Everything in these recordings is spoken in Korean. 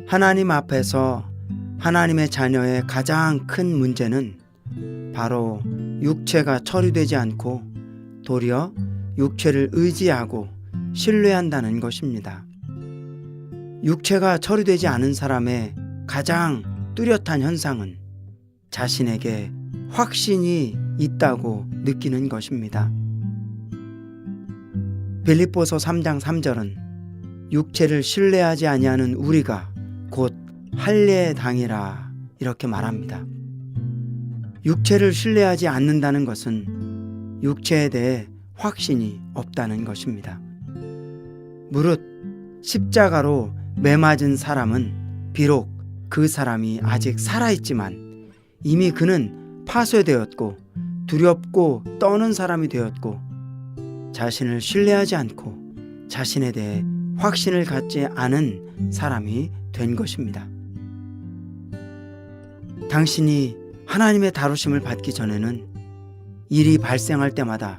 하나님 앞에서 하나님의 자녀의 가장 큰 문제는 바로 육체가 처리되지 않고 도리어 육체를 의지하고 신뢰한다는 것입니다. 육체가 처리되지 않은 사람의 가장 뚜렷한 현상은 자신에게 확신이 있다고 느끼는 것입니다. 빌립보서 3장 3절은 육체를 신뢰하지 아니하는 우리가 곧 할례당이라 이렇게 말합니다. 육체를 신뢰하지 않는다는 것은 육체에 대해 확신이 없다는 것입니다. 무릇 십자가로 매맞은 사람은 비록 그 사람이 아직 살아있지만 이미 그는 파쇄되었고 두렵고 떠는 사람이 되었고 자신을 신뢰하지 않고 자신에 대해 확신을 갖지 않은 사람이 된 것입니다. 당신이 하나님의 다루심을 받기 전에는 일이 발생할 때마다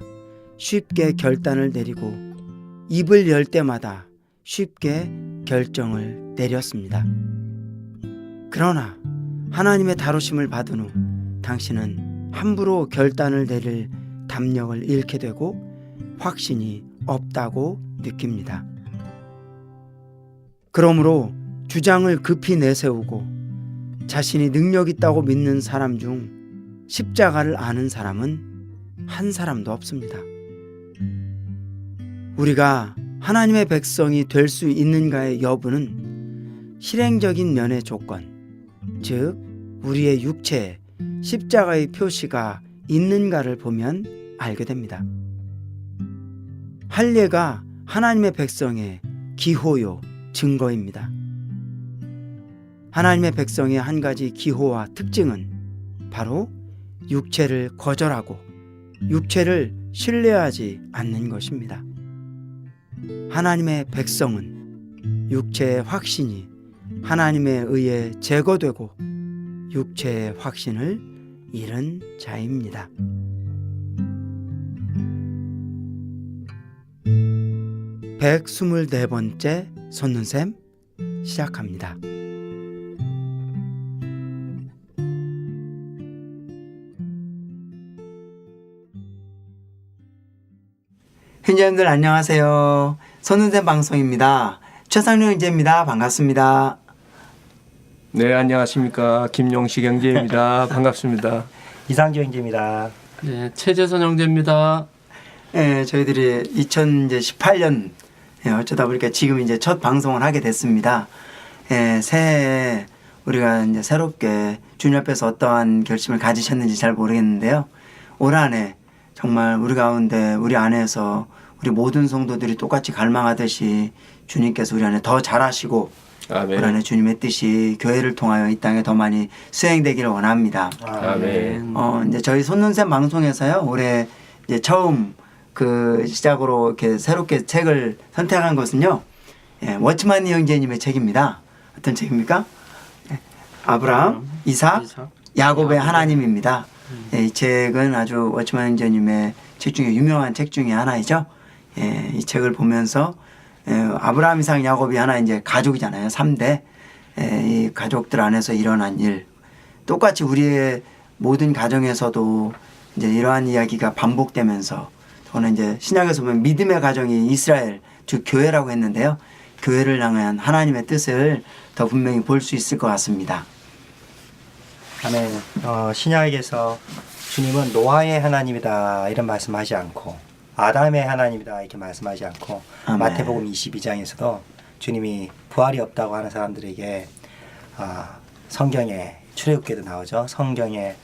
쉽게 결단을 내리고 입을 열 때마다 쉽게 결정을 내렸습니다. 그러나 하나님의 다루심을 받은 후 당신은 함부로 결단을 내릴 담력을 잃게 되고 확신이 없다고 느낍니다. 그러므로 주장을 급히 내세우고 자신이 능력 있다고 믿는 사람 중 십자가를 아는 사람은 한 사람도 없습니다. 우리가 하나님의 백성이 될 수 있는가의 여부는 실행적인 면의 조건, 즉 우리의 육체에 십자가의 표시가 있는가를 보면 알게 됩니다. 할례가 하나님의 백성의 기호요 증거입니다. 하나님의 백성의 한 가지 기호와 특징은 바로 육체를 거절하고 육체를 신뢰하지 않는 것입니다. 하나님의 백성은 육체의 확신이 하나님에 의해 제거되고 육체의 확신을 잃은 자입니다. 124번째 솟는샘 시작합니다. 형제님들 안녕하세요. 솟는샘 방송입니다. 최상룡 형제입니다. 반갑습니다. 네, 안녕하십니까. 김용식 형제입니다. 반갑습니다. 이상조 형제입니다. 네, 최재선 형제입니다. 네, 저희들이 2018년 어쩌다 보니까 지금 이제 첫 방송을 하게 됐습니다. 새해에 우리가 이제 새롭게 주님 앞에서 어떠한 결심을 가지셨는지 잘 모르겠는데요. 올 한해 정말 우리 가운데 우리 안에서 우리 모든 성도들이 똑같이 갈망하듯이 주님께서 우리 안에 더 잘하시고 아멘. 올 한해 주님의 뜻이 교회를 통하여 이 땅에 더 많이 수행되기를 원합니다. 아멘. 이제 저희 솟는샘 방송에서요 올해 이제 처음 그 시작으로 이렇게 새롭게 책을 선택한 것은요, 워치만 형제님의 책입니다. 어떤 책입니까? 아브라함, 이삭, 야곱의 하나님입니다. 이 책은 아주 워치만 형제님의 책 중에 유명한 책 중에 하나이죠. 이 책을 보면서 아브라함, 이삭, 야곱이 하나 이제 가족이잖아요. 3대. 이 가족들 안에서 일어난 일. 똑같이 우리의 모든 가정에서도 이제 이러한 이야기가 반복되면서 저는 이제 신약에서 보면 믿음의 가정이 이스라엘, 즉 교회라고 했는데요. 교회를 향한 하나님의 뜻을 더 분명히 볼 수 있을 것 같습니다. 아멘. 신약에서 주님은 노아의 하나님이다 이런 말씀하지 않고 아담의 하나님이다 이렇게 말씀하지 않고 아멘. 마태복음 22장에서도 주님이 부활이 없다고 하는 사람들에게 성경에 출애굽기에도 나오죠. 성경에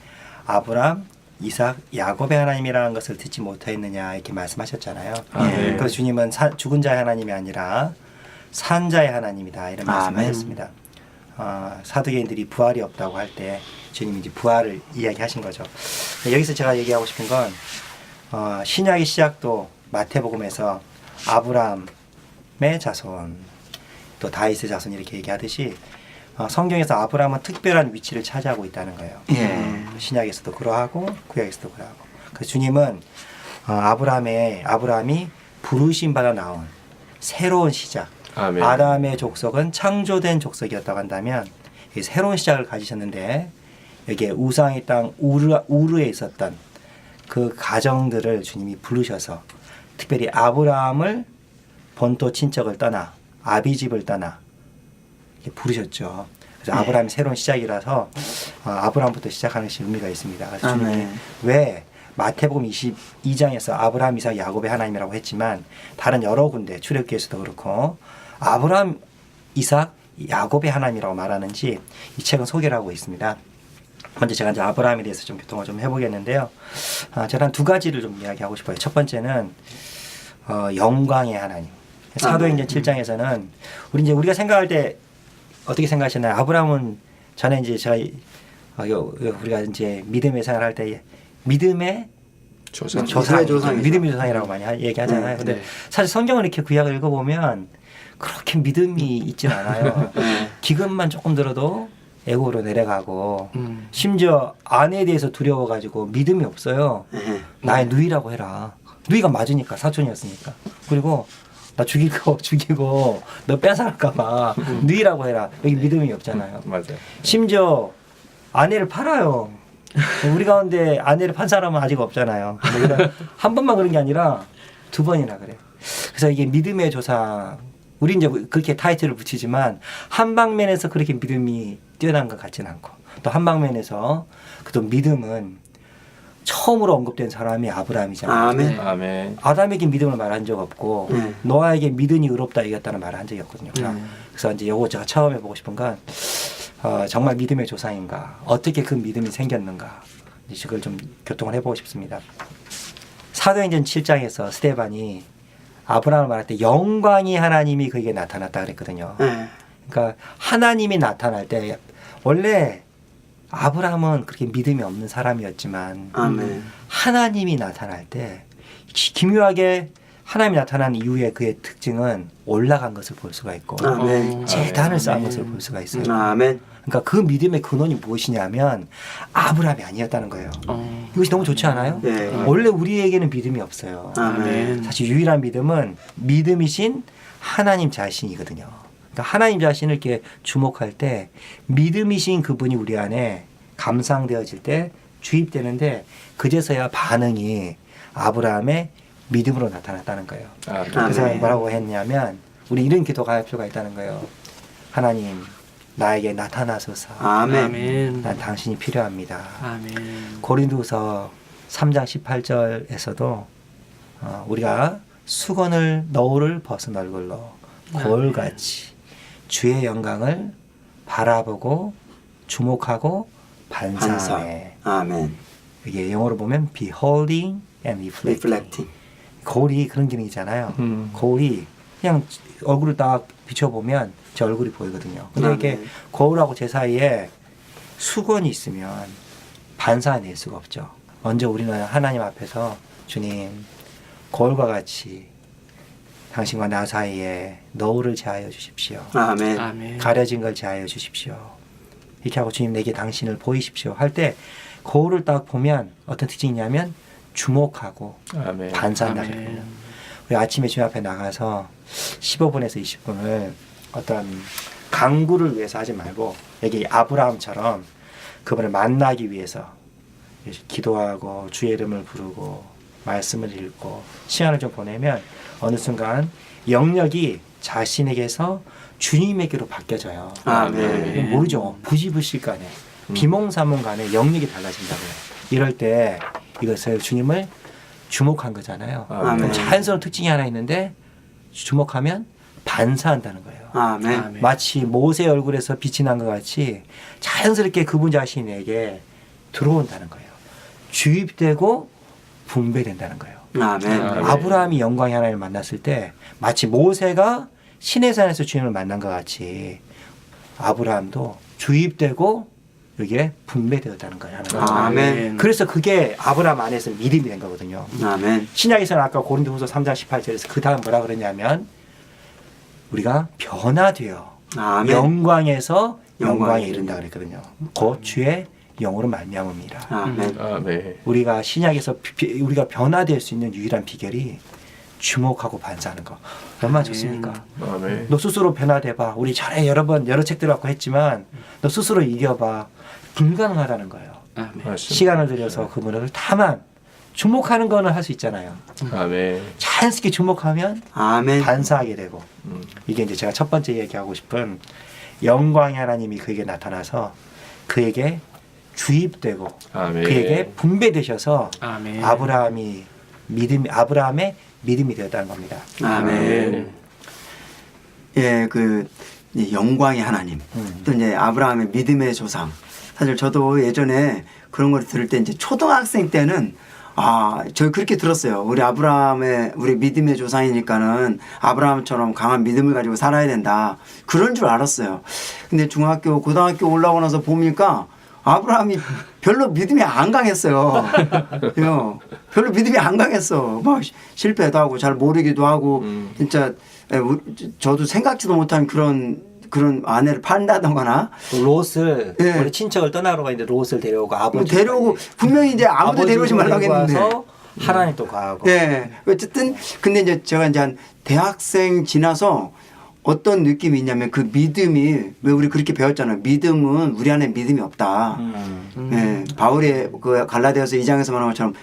아브람, 이삭, 야곱의 하나님이라는 것을 듣지 못하였느냐 이렇게 말씀하셨잖아요. 그래서 주님은 죽은 자의 하나님이 아니라 산 자의 하나님이다 이런 말씀하셨습니다. 사두개인들이 부활이 없다고 할 때 주님이 이제 부활을 이야기하신 거죠. 여기서 제가 얘기하고 싶은 건 신약의 시작도 마태복음에서 아브라함의 자손 또 다윗의 자손 이렇게 얘기하듯이 성경에서 아브라함은 특별한 위치를 차지하고 있다는 거예요. 신약에서도 그러하고 구약에서도 그러하고. 그래서 주님은 아브라함이 부르심 받아 나온 새로운 시작, 아멘. 아담의 족속은 창조된 족속이었다고 한다면 이 새로운 시작을 가지셨는데 여기에 우상의 땅 우르에 있었던 그 가정들을 주님이 부르셔서 특별히 아브라함을 본토 친척을 떠나 아비집을 떠나 이렇게 부르셨죠. 그래서 아브라함이 새로운 시작이라서 아브라함부터 시작하는 것이 의미가 있습니다. 그래서 주님이 아멘. 왜 마태복음 22장에서 아브라함, 이삭, 야곱의 하나님이라고 했지만 다른 여러 군데 출애굽기에서도 그렇고 아브라함, 이삭, 야곱의 하나님이라고 말하는지 이 책은 소개를 하고 있습니다. 먼저 제가 이제 아브라함에 대해서 좀 교통을 좀 해보겠는데요. 제가 한 두 가지를 좀 이야기하고 싶어요. 첫 번째는 영광의 하나님. 사도행전 7장에서는 우리가 생각할 때 어떻게 생각하시나요? 아브라함은 전에 이제 제가 우리가 이제 믿음의 생활할 때 믿음의 조상. 조상, 조상이죠. 믿음의 조상이라고 많이 얘기하잖아요. 근데 사실 성경을 이렇게 구약을 읽어보면 그렇게 믿음이 있진 않아요. 기근만 조금 들어도 애국으로 내려가고 심지어 아내에 대해서 두려워가지고 믿음이 없어요. 나의 누이라고 해라. 누이가 맞으니까 사촌이었으니까. 그리고 나 죽이고 너 뺏어갈까봐 누이라고 해라. 여기 믿음이 없잖아요. 맞아요. 심지어 아내를 팔아요. 우리 가운데 아내를 판 사람은 아직 없잖아요. 한 번만 그런 게 아니라 두 번이나 그래. 그래서 이게 믿음의 조상. 우리 이제 그렇게 타이틀을 붙이지만 한 방면에서 그렇게 믿음이 뛰어난 것 같지는 않고 또 한 방면에서 또 믿음은 처음으로 언급된 사람이 아브라함이잖아요. 아멘. 아멘. 아담에게 믿음을 말한 적 없고 노아에게 믿음이 의롭다 이겼다는 말을 한 적이 없거든요. 그래서 이제 요거 제가 처음 해보고 싶은 건 정말 믿음의 조상인가, 어떻게 그 믿음이 생겼는가, 이걸 좀 교통을 해보고 싶습니다. 사도행전 7장에서 스데반이 아브라함을 말할 때 영광이 하나님이 그에게 나타났다 그랬거든요. 그러니까 하나님이 나타날 때 원래 아브라함은 그렇게 믿음이 없는 사람이었지만 아멘. 하나님이 나타날 때 기묘하게 하나님이 나타난 이후에 그의 특징은 올라간 것을 볼 수가 있고 아멘. 재단을 쌓은 것을 볼 수가 있어요. 아멘. 그러니까 그 믿음의 근원이 무엇이냐면 아브라함이 아니었다는 거예요. 이것이 너무 좋지 않아요? 네. 원래 우리에게는 믿음이 없어요. 아멘. 사실 유일한 믿음은 믿음이신 하나님 자신이거든요. 그러니까 하나님 자신을 이렇게 주목할 때 믿음이신 그분이 우리 안에 감상되어질 때 주입되는데 그제서야 반응이 아브라함의 믿음으로 나타났다는 거예요. 아멘. 그래서 아멘. 뭐라고 했냐면 우리 이런 기도가 할 필요가 있다는 거예요. 하나님 나에게 나타나소서. 아멘. 아멘. 난 당신이 필요합니다. 아멘. 고린도서 3장 18절에서도 우리가 수건을 너울을 벗은 얼굴로 거울같이 주의 영광을 바라보고 주목하고 반사하네. 아멘. 이게 영어로 보면 beholding and reflecting. Reflecting. 거울이 그런 기능이잖아요. 거울이 그냥 얼굴을 딱 비춰보면 제 얼굴이 보이거든요. 근데 이게 아멘. 거울하고 제 사이에 수건이 있으면 반사해낼 수가 없죠. 먼저 우리는 하나님 앞에서 주님 거울과 같이 당신과 나 사이에 너울을 제하여 주십시오. 아멘. 아멘. 가려진 걸 제하여 주십시오. 이렇게 하고 주님 내게 당신을 보이십시오 할 때 거울을 딱 보면 어떤 특징이 있냐면 주목하고 아멘. 반사한다는 아멘. 거예요. 우리 아침에 주님 앞에 나가서 15분에서 20분을 어떤 강구를 위해서 하지 말고 여기 아브라함처럼 그분을 만나기 위해서 기도하고 주의 이름을 부르고 말씀을 읽고 시간을 좀 보내면 어느 순간 영역이 자신에게서 주님에게로 바뀌어져요. 아멘. 모르죠. 부지불식간에 비몽사몽간에 영역이 달라진다고요. 이럴 때 이것을 주님을 주목한 거잖아요. 아멘. 그럼 자연스러운 특징이 하나 있는데 주목하면 반사한다는 거예요. 아멘. 아멘. 마치 모세 얼굴에서 빛이 난 것 같이 자연스럽게 그분 자신에게 들어온다는 거예요. 주입되고 분배된다는 거예요. 아멘. 아멘. 아브라함이 영광의 하나님을 만났을 때 마치 모세가 시내산에서 주님을 만난 것 같이 아브라함도 주입되고 여기에 분배되었다는 거예요. 아멘. 그래서 그게 아브라함 안에서 믿음이 된 거거든요. 아멘. 신약에서는 아까 고린도후서 3장 18절에서 그 다음 뭐라 그러냐면 우리가 변화되어 아멘. 영광에서 영광에 영광에 이른다 그랬거든요. 곧 주의 영으로 말미암음이라. 아멘. 아멘. 우리가 신약에서 우리가 변화될 수 있는 유일한 비결이 주목하고 반사하는 거 얼마나 좋습니까? 아멘. 너 스스로 변화돼봐. 우리 전에 여러 책들 갖고 했지만 너 스스로 이겨봐. 불가능하다는 거예요. 아멘. 맞습니다. 시간을 들여서 그 문을 다만 주목하는 거는 할 수 있잖아요. 아멘. 자연스럽게 주목하면 아멘. 반사하게 되고 이게 이제 제가 첫 번째 얘기하고 싶은 영광의 하나님이 그에게 나타나서 그에게 주입되고 아멘. 그에게 분배되셔서 아멘. 아브라함의 믿음이 되었다는 겁니다. 아멘. 예, 그 이제 영광의 하나님. 또 이제 아브라함의 믿음의 조상. 사실 저도 예전에 그런 걸 들을 때 이제 초등학생 때는 저 그렇게 들었어요. 우리 믿음의 조상이니까는 아브라함처럼 강한 믿음을 가지고 살아야 된다. 그런 줄 알았어요. 근데 중학교, 고등학교 올라오고 나서 보니까 아브라함이 별로 믿음이 안 강했어요. 별로 믿음이 안 강했어. 막 실패도 하고 잘 모르기도 하고 진짜 저도 생각지도 못한 그런 아내를 판다던거나 롯을 예. 원래 친척을 떠나러 가는데 롯을 데려오고 아버지 데려오고 분명히 이제 아무도 데려오지 말라고 했는데 하나님 또 가고 예. 어쨌든 근데 이제 제가 이제 한 대학생 지나서 어떤 느낌이 있냐면 그 믿음이 왜 우리 그렇게 배웠잖아요. 믿음은 우리 안에 믿음이 없다. 예. 바울의 그 갈라디아서 2장에서 말한 것처럼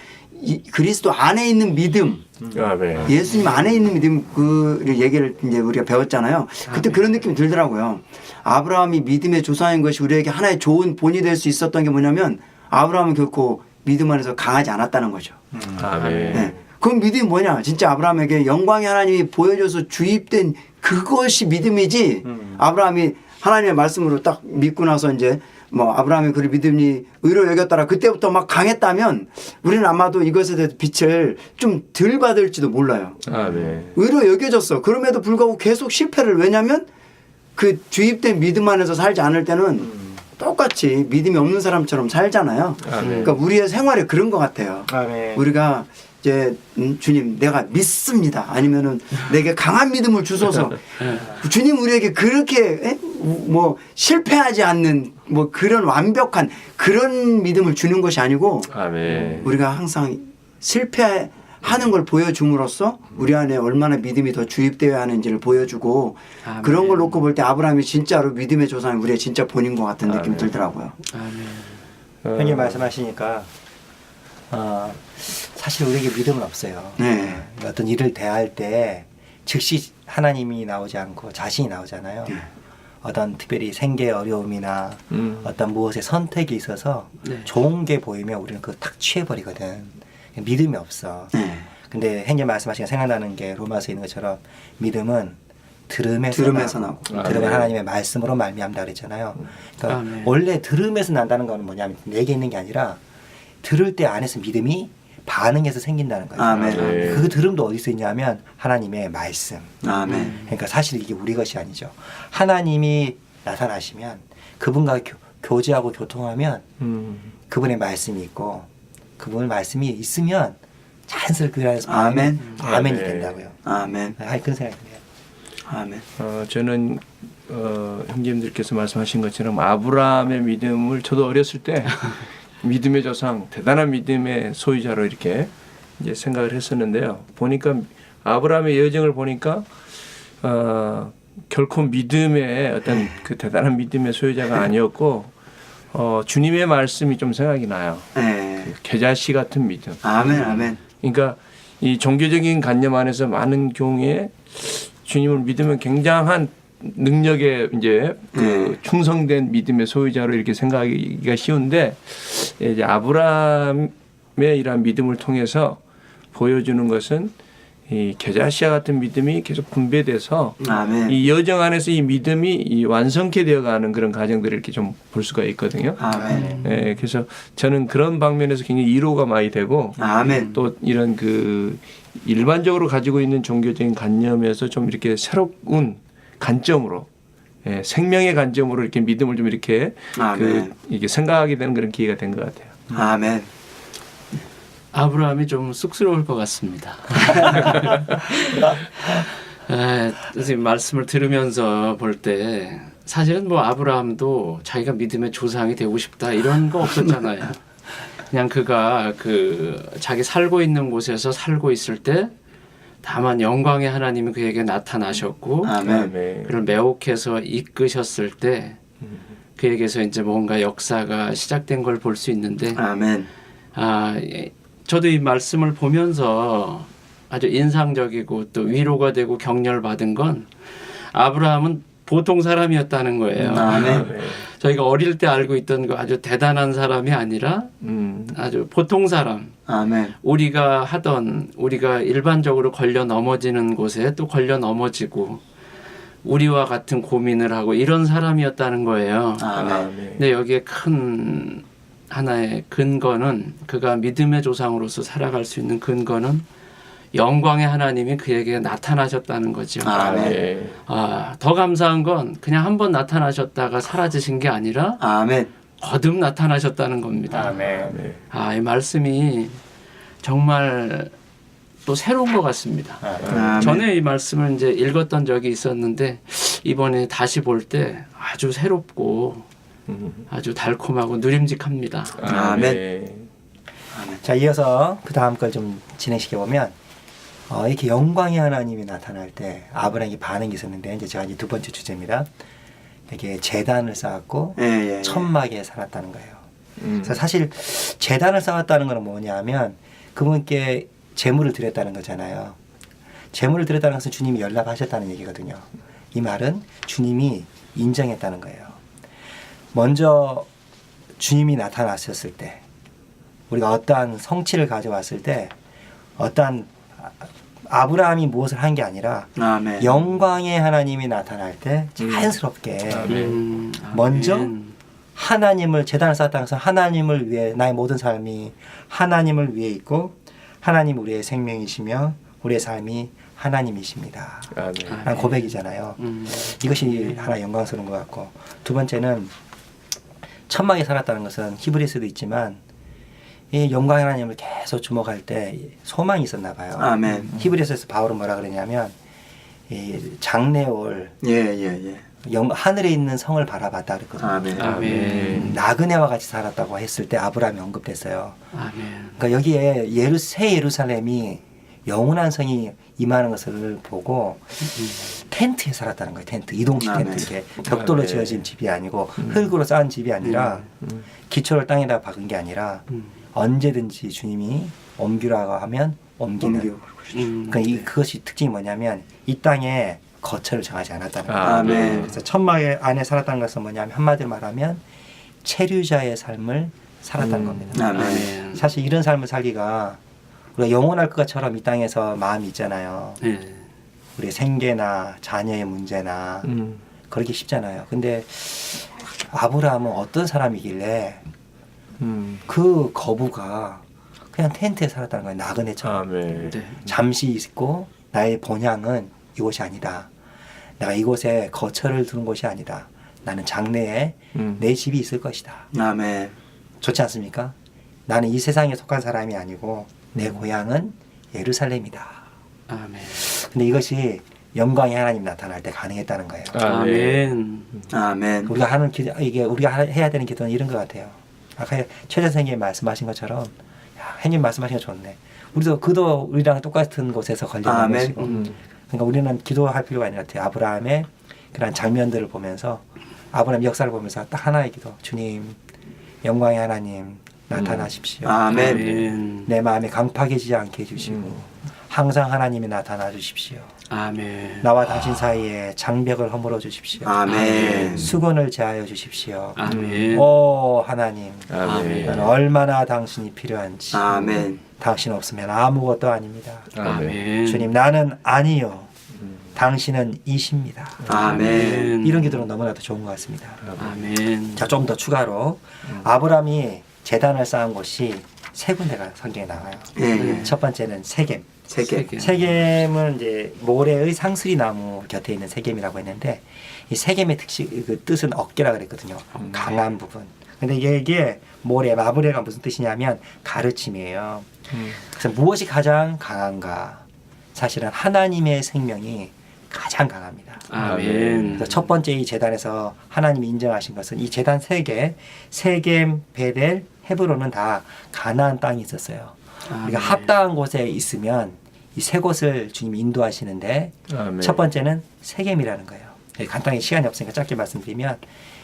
그리스도 안에 있는 믿음, 아멘. 예수님 안에 있는 믿음 그 얘기를 이제 우리가 배웠잖아요. 그때 그런 느낌이 들더라고요. 아브라함이 믿음의 조상인 것이 우리에게 하나의 좋은 본이 될 수 있었던 게 뭐냐면 아브라함은 결코 믿음 안에서 강하지 않았다는 거죠. 아멘. 예. 그럼 믿음이 뭐냐? 진짜 아브라함에게 영광의 하나님이 보여줘서 주입된 그것이 믿음이지. 아브라함이 하나님의 말씀으로 딱 믿고 나서 이제 아브라함이 그를 믿음이 의로 여겼더라. 그때부터 막 강했다면 우리는 아마도 이것에 대해서 빛을 좀 덜 받을지도 몰라요. 아멘. 의로 여겨졌어. 그럼에도 불구하고 계속 실패를. 왜냐하면 그 주입된 믿음 안에서 살지 않을 때는 똑같이 믿음이 없는 사람처럼 살잖아요. 아멘. 그러니까 우리의 생활이 그런 것 같아요. 아멘. 우리가 이제 주님 내가 믿습니다. 아니면은 내게 강한 믿음을 주소서. 주님 우리에게 그렇게 실패하지 않는 그런 완벽한 그런 믿음을 주는 것이 아니고 아멘. 우리가 항상 실패하는 걸 보여줌으로써 우리 안에 얼마나 믿음이 더 주입되어야 하는지를 보여주고 아멘. 그런 걸 놓고 볼 때 아브라함이 진짜로 믿음의 조상이 우리의 진짜 본인 것 같은 느낌이 아멘. 들더라고요. 아멘. 형님 말씀하시니까 사실 우리에게 믿음은 없어요. 네. 어떤 일을 대할 때 즉시 하나님이 나오지 않고 자신이 나오잖아요. 네. 어떤 특별히 생계 어려움이나 어떤 무엇에 선택이 있어서 네. 좋은 게 보이면 우리는 그거 탁 취해버리거든. 믿음이 없어. 네. 근데 행님 말씀하시니까 생각나는 게 로마서에 있는 것처럼 믿음은 들음에서 나고. 들으면 하나님의 말씀으로 말미암다 그랬잖아요. 그러니까 아멘. 원래 들음에서 난다는 거는 뭐냐면 내게 있는 게 아니라 들을 때 안에서 믿음이 반응해서 생긴다는 거예요. 아멘. 그 들음도 어디서 있냐면 하나님의 말씀. 아멘. 그러니까 사실 이게 우리 것이 아니죠. 하나님이 나타나시면 그분과 교제하고 교통하면 그분의 말씀이 있고 그분의 말씀이 있으면 자연스럽게 그 안에서 아멘. 아멘이 아멘. 된다고요. 아멘. 그런 생각이 드네요. 아멘. 저는 형제님들께서 말씀하신 것처럼 아브라함의 믿음을 저도 어렸을 때 믿음의 조상, 대단한 믿음의 소유자로 이렇게 이제 생각을 했었는데요. 보니까 아브라함의 여정을 보니까 결코 믿음의 어떤 그 대단한 믿음의 소유자가 아니었고 주님의 말씀이 좀 생각이 나요. 네. 그 계자씨 같은 믿음. 아멘. 아멘. 그러니까 이 종교적인 관념 안에서 많은 경우에 주님을 믿으면 굉장한 능력에 이제 그 충성된 믿음의 소유자로 이렇게 생각하기가 쉬운데 이제 아브라함의 이러한 믿음을 통해서 보여주는 것은 이 계자시아 같은 믿음이 계속 분배돼서 아멘. 이 여정 안에서 이 믿음이 이 완성케 되어가는 그런 과정들을 이렇게 좀 볼 수가 있거든요. 아멘. 예, 그래서 저는 그런 방면에서 굉장히 위로가 많이 되고 아멘. 또 이런 그 일반적으로 가지고 있는 종교적인 관념에서 좀 이렇게 새로운 관점으로 생명의 관점으로 이렇게 믿음을 좀 이렇게 아멘. 이게 생각하게 되는 그런 기회가 된 것 같아요. 아멘. 아브라함이 좀 쑥스러울 것 같습니다. 선생님 말씀을 들으면서 볼 때 사실은 아브라함도 자기가 믿음의 조상이 되고 싶다 이런 거 없었잖아요. 그냥 그가 그 자기 살고 있는 곳에서 살고 있을 때 다만 영광의 하나님이 그에게 나타나셨고 아멘. 그를 매혹해서 이끄셨을 때 그에게서 이제 뭔가 역사가 시작된 걸 볼 수 있는데 아멘. 저도 이 말씀을 보면서 아주 인상적이고 또 위로가 되고 격려받은 건 아브라함은 보통 사람이었다는 거예요. 아멘. 저희가 어릴 때 알고 있던 그 아주 대단한 사람이 아니라 아주 보통 사람. 아멘. 우리가 일반적으로 걸려 넘어지는 곳에 또 걸려 넘어지고 우리와 같은 고민을 하고 이런 사람이었다는 거예요. 아멘. 근데 여기에 큰 하나의 근거는 그가 믿음의 조상으로서 살아갈 수 있는 근거는 영광의 하나님이 그에게 나타나셨다는 거죠. 아멘. 더 감사한 건 그냥 한 번 나타나셨다가 사라지신 게 아니라 아멘. 거듭 나타나셨다는 겁니다. 아멘. 이 말씀이 정말 또 새로운 것 같습니다. 아멘. 전에 이 말씀을 이제 읽었던 적이 있었는데 이번에 다시 볼 때 아주 새롭고 아주 달콤하고 누림직합니다. 아멘. 자, 이어서 그 다음 걸 좀 진행시켜 보면 이렇게 영광의 하나님이 나타날 때 아브라함에게 반응이 있었는데 이제 제가 이제 두 번째 주제입니다. 이렇게 제단을 쌓았고 예. 천막에 살았다는 거예요. 그래서 사실 제단을 쌓았다는 건 뭐냐면 그분께 제물을 드렸다는 거잖아요. 제물을 드렸다는 것은 주님이 연락하셨다는 얘기거든요. 이 말은 주님이 인정했다는 거예요. 먼저 주님이 나타나셨을 때 우리가 어떠한 성취를 가져왔을 때 어떠한 아브라함이 무엇을 한 게 아니라 아멘. 영광의 하나님이 나타날 때 자연스럽게 먼저 하나님을 제단을 쌓았다는 것은 하나님을 위해 나의 모든 삶이 하나님을 위해 있고 하나님 우리의 생명이시며 우리의 삶이 하나님이십니다. 라는 고백이잖아요. 이것이 하나 영광스러운 것 같고 두 번째는 천막에 살았다는 것은 히브리서도 있지만 이 영광의 하나님을 계속 주목할 때 소망이 있었나 봐요. 아멘. 히브리서에서 바울은 뭐라 그러냐면 이 장래올 예. 하늘에 있는 성을 바라봤다 그랬거든요. 아멘. 아멘. 나그네와 같이 살았다고 했을 때 아브라함이 언급됐어요. 아멘. 그러니까 여기에 새 예루살렘이 영원한 성이 임하는 것을 보고 텐트에 살았다는 거예요. 텐트, 이동식 아멘. 텐트 이렇게 벽돌로 지어진 집이 아니고 흙으로 쌓은 집이 아니라 기초를 땅에다 박은 게 아니라 언제든지 주님이 옮기라고 하면 옮기는. 그러니까 그것이 특징이 뭐냐면 이 땅에 거처를 정하지 않았다는 거예요. 아멘. 그래서 천막 안에 살았다는 것은 뭐냐면 한마디로 말하면 체류자의 삶을 살았다는 겁니다. 아멘. 사실 이런 삶을 살기가 우리가 영원할 것처럼 이 땅에서 마음이 있잖아요. 우리의 생계나 자녀의 문제나 그러기 쉽잖아요. 근데 아브라함은 어떤 사람이길래 그 거부가 그냥 텐트에 살았다는 거예요. 나그네처럼. 잠시 있고 나의 본향은 이곳이 아니다. 내가 이곳에 거처를 두는 곳이 아니다. 나는 장래에 내 집이 있을 것이다. 아멘. 좋지 않습니까? 나는 이 세상에 속한 사람이 아니고 내 고향은 예루살렘이다. 아멘. 근데 이것이 영광의 하나님 나타날 때 가능했다는 거예요. 아멘. 아멘. 우리가 하는 기도, 이게 우리가 해야 되는 기도는 이런 것 같아요. 아까 최 선생님이 말씀하신 것처럼, 야, 행님 말씀하신 거 좋네. 우리도 그도 우리랑 똑같은 곳에서 걸려있는 것이고, 그러니까 우리는 기도할 필요가 있는 것 같아요. 아브라함의 그런 장면들을 보면서, 아브라함 역사를 보면서 딱 하나의 기도. 주님, 영광의 하나님 나타나십시오. 아멘. 내 마음에 강팍해지지 않게 해주시고 항상 하나님이 나타나 주십시오. 아멘. 나와 당신 사이에 장벽을 허물어 주십시오. 아멘. 수건을 제하여 주십시오. 아멘. 오 하나님, 아멘. 나는 얼마나 당신이 필요한지. 아멘. 당신 없으면 아무것도 아닙니다. 아멘. 주님, 나는 아니요. 당신은 이십니다. 아멘. 이런 기도는 너무나도 좋은 것 같습니다. 아멘. 자, 좀 더 추가로 아브라함이 제단을 쌓은 곳이 세 군데가 성경에 나와요. 예. 첫 번째는 세겜. 세계. 세겜은 이제 모래의 상수리 나무 곁에 있는 세겜이라고 했는데 이 세겜의 그 뜻은 어깨라 그랬거든요. 강한 부분. 근데 이게 마브레가 무슨 뜻이냐면 가르침이에요. 그래서 무엇이 가장 강한가? 사실은 하나님의 생명이 가장 강합니다. 아멘. 그래서 첫 번째 이 제단에서 하나님이 인정하신 것은 이 제단 세 개, 세겜, 베델, 헤브론은 다 가나안 땅이 있었어요. 우리가 합당한 곳에 있으면 이 세 곳을 주님이 인도하시는데 아멘. 첫 번째는 세겜이라는 거예요. 간단히 시간이 없으니까 짧게 말씀드리면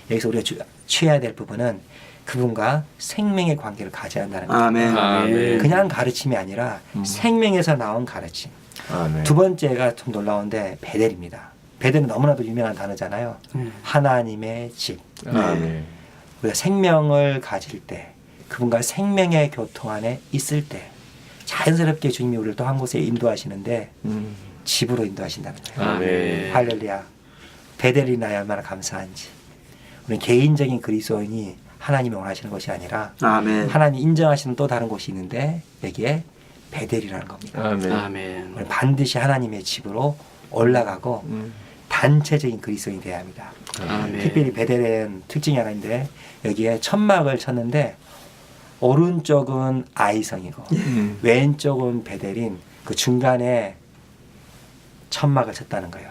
여기서 우리가 취해야 될 부분은 그분과 생명의 관계를 가져야 한다는 거예요. 아멘. 아멘. 그냥 가르침이 아니라 생명에서 나온 가르침. 아멘. 두 번째가 좀 놀라운데 베델입니다. 베델은 너무나도 유명한 단어잖아요. 하나님의 집. 아멘. 우리가 생명을 가질 때 그분과 생명의 교통 안에 있을 때 자연스럽게 주님이 우리를 또 한 곳에 인도하시는데 집으로 인도하신다는 거예요. 아멘. 할렐루야. 베델이 나야 얼마나 감사한지. 우리는 개인적인 그리스도인이 하나님이 원하시는 것이 아니라 아멘. 하나님이 인정하시는 또 다른 곳이 있는데 여기에 베델이라는 겁니다. 아멘. 아멘. 우리는 반드시 하나님의 집으로 올라가고 단체적인 그리스도인이 되어야 합니다. 아멘. 특별히 베델은 특징이 하나 있는데 여기에 천막을 쳤는데 오른쪽은 아이성이고 왼쪽은 베델인 그 중간에 천막을 쳤다는 거예요.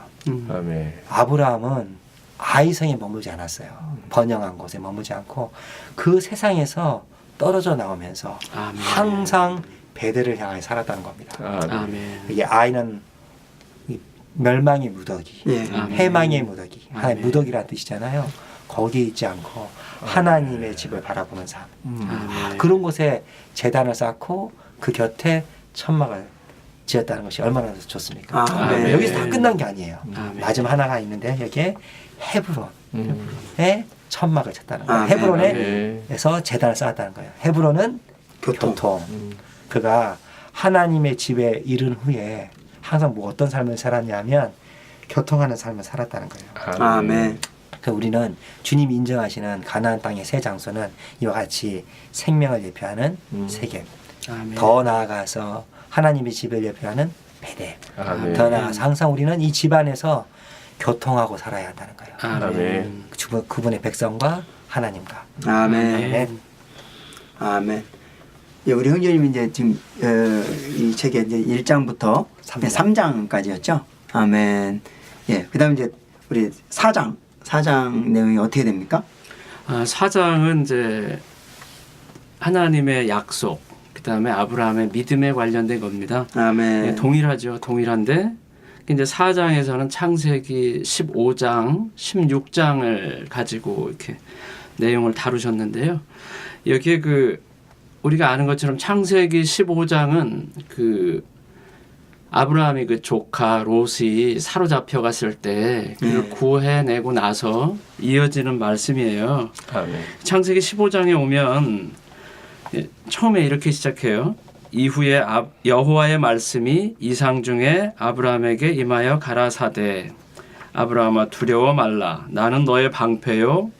아멘. 아브라함은 아이성에 머물지 않았어요. 번영한 곳에 머물지 않고 그 세상에서 떨어져 나오면서 아멘. 항상 베델을 향해 살았다는 겁니다. 아멘. 아멘. 이게 아이는 이 멸망의 무더기, 예. 아멘. 해망의 무더기, 하나의 아멘. 무더기라는 뜻이잖아요. 거기 있지 않고 하나님의 집을 바라보는 삶. 아멘. 그런 곳에 제단을 쌓고 그 곁에 천막을 지었다는 것이 얼마나 좋습니까? 아멘. 여기서 다 끝난 게 아니에요. 아멘. 마지막 하나가 있는데 여기에 헤브론에 천막을 쳤다는 거예요. 아멘. 헤브론에서 제단을 쌓았다는 거예요. 헤브론은 교통. 그가 하나님의 집에 이른 후에 항상 뭐 어떤 삶을 살았냐면 교통하는 삶을 살았다는 거예요. 아멘. 그 우리는 주님이 인정하시는 가나안 땅의 세 장소는 이와 같이 생명을 예표하는 세겜. 아멘. 더 나아가서 하나님의 집을 예표하는 베델. 아멘. 더 나아가서 항상 우리는 이 집 안에서 교통하고 살아야 한다는 거예요. 아멘. 그분의 백성과 하나님과. 아멘. 아멘. 예, 우리 형제님이 이제 지금 이 책의 이제 1장부터 3장까지였죠. 아멘. 예, 그다음에 이제 우리 4장 내용이 어떻게 됩니까? 사장은 이제 하나님의 약속, 그다음에 아브라함의 믿음에 관련된 겁니다. 아멘. 예, 동일하죠. 동일한데 이제 4장에서는 창세기 15장, 16장을 가지고 이렇게 내용을 다루셨는데요. 여기에 우리가 아는 것처럼 창세기 15장은 아브라함이 그 조카 롯이 사로잡혀 갔을 때 그를 구해내고 나서 이어지는 말씀이에요. 아멘. 창세기 15장에 오면 처음에 이렇게 시작해요. 이후에 여호와의 말씀이 이상 중에 아브라함에게 임하여 가라사대 아브라함아 두려워 말라 나는 너의 방패요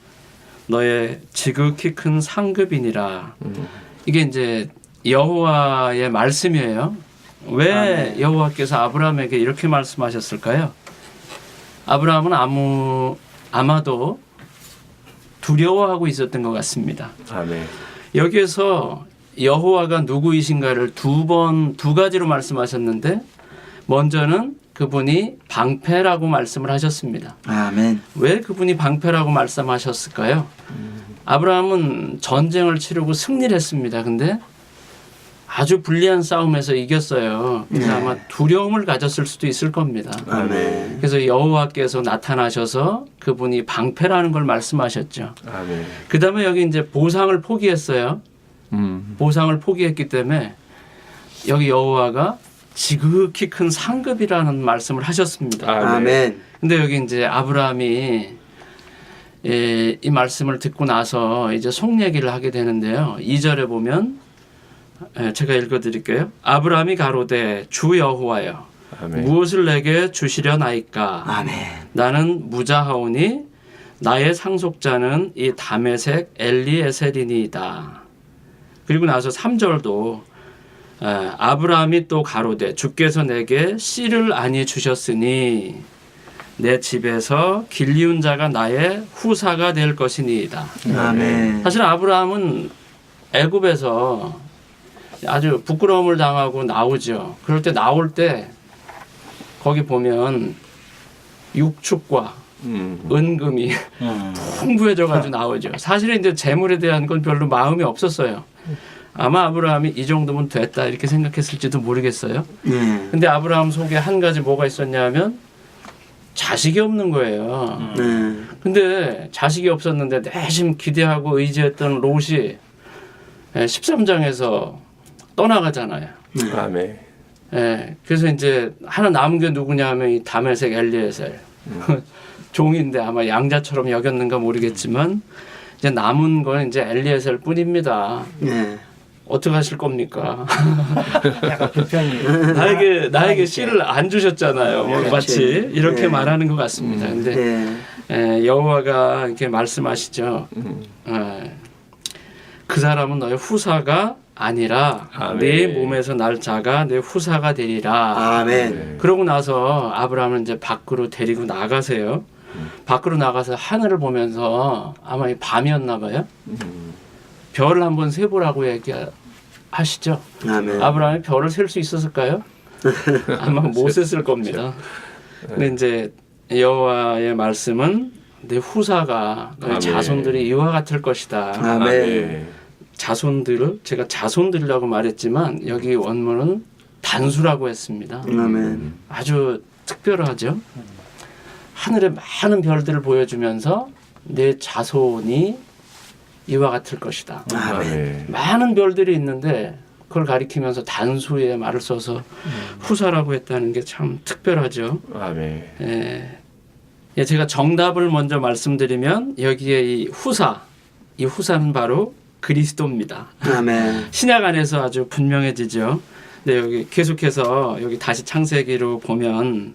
너의 지극히 큰 상급이니라. 이게 이제 여호와의 말씀이에요. 왜 여호와께서 아브라함에게 이렇게 말씀하셨을까요? 아브라함은 아마도 두려워하고 있었던 것 같습니다. 아멘. 여기에서 여호와가 누구이신가를 두 가지로 말씀하셨는데 먼저는 그분이 방패라고 말씀을 하셨습니다. 아멘. 왜 그분이 방패라고 말씀하셨을까요? 아브라함은 전쟁을 치르고 승리를 했습니다. 근데 아주 불리한 싸움에서 이겼어요. 그래서 아마 두려움을 가졌을 수도 있을 겁니다. 아멘. 그래서 여호와께서 나타나셔서 그분이 방패라는 걸 말씀하셨죠. 아멘. 그 다음에 여기 이제 보상을 포기했어요. 보상을 포기했기 때문에 여기 여호와가 지극히 큰 상급이라는 말씀을 하셨습니다. 아멘. 근데 여기 이제 아브라함이 이 말씀을 듣고 나서 이제 속 얘기를 하게 되는데요. 2절에 보면 제가 읽어드릴게요. 아브라함이 가로되 주 여호와여 아멘. 무엇을 내게 주시려나이까. 아멘. 나는 무자하오니 나의 상속자는 이 다메섹 엘리에셀이니이다. 그리고 나서 3절도 아브라함이 또 가로되 주께서 내게 씨를 아니 주셨으니 내 집에서 길리운 자가 나의 후사가 될 것이니이다. 아멘. 사실 아브라함은 애굽에서 아주 부끄러움을 당하고 나오죠. 그럴 때 나올 때 거기 보면 육축과 은금이 풍부해져 가지고 나오죠. 사실은 이제 재물에 대한 건 별로 마음이 없었어요. 아마 아브라함이 이 정도면 됐다 이렇게 생각했을지도 모르겠어요. 네. 근데 아브라함 속에 한 가지 뭐가 있었냐면 자식이 없는 거예요. 네. 근데 자식이 없었는데 내심 기대하고 의지했던 롯이 13장에서 떠나가잖아요. 아멘. 예, 그래서 이제 하나 남은 게 누구냐 하면 이 다메섹 엘리에셀 종인데 아마 양자처럼 여겼는가 모르겠지만 이제 남은 건 이제 엘리에셀 뿐입니다. 네. 어떻게 하실 겁니까? 약간 불편이 나에게 씨를 안 주셨잖아요. 그렇지. 마치 이렇게 네. 말하는 것 같습니다. 근데 네. 여호와가 이렇게 말씀하시죠. 그 사람은 너의 후사가 아니라 아멘. 네 몸에서 날 자가 내 후사가 되리라. 아멘. 그러고 나서 아브라함은 이제 밖으로 데리고 나가세요. 밖으로 나가서 하늘을 보면서 아마 밤이었나 봐요. 별을 한번 세보라고 얘기하시죠. 아멘. 아브라함이 별을 셀 수 있었을까요? 아마 못 셌을 겁니다. 근데 이제 여호와의 말씀은 내 후사가 너의 아멘. 자손들이 이와 같을 것이다. 아멘. 자손들을 제가 자손들이라고 말했지만 여기 원문은 단수라고 했습니다. 아멘. 아주 특별하죠. 하늘의 많은 별들을 보여주면서 내 자손이 이와 같을 것이다. 아멘. 많은 별들이 있는데 그걸 가리키면서 단수의 말을 써서 후사라고 했다는 게 참 특별하죠. 아멘. 예, 제가 정답을 먼저 말씀드리면 여기에 이 후사는 바로 그리스도입니다. 아멘. 신약 안에서 아주 분명해지죠. 근데 여기 계속해서 여기 다시 창세기로 보면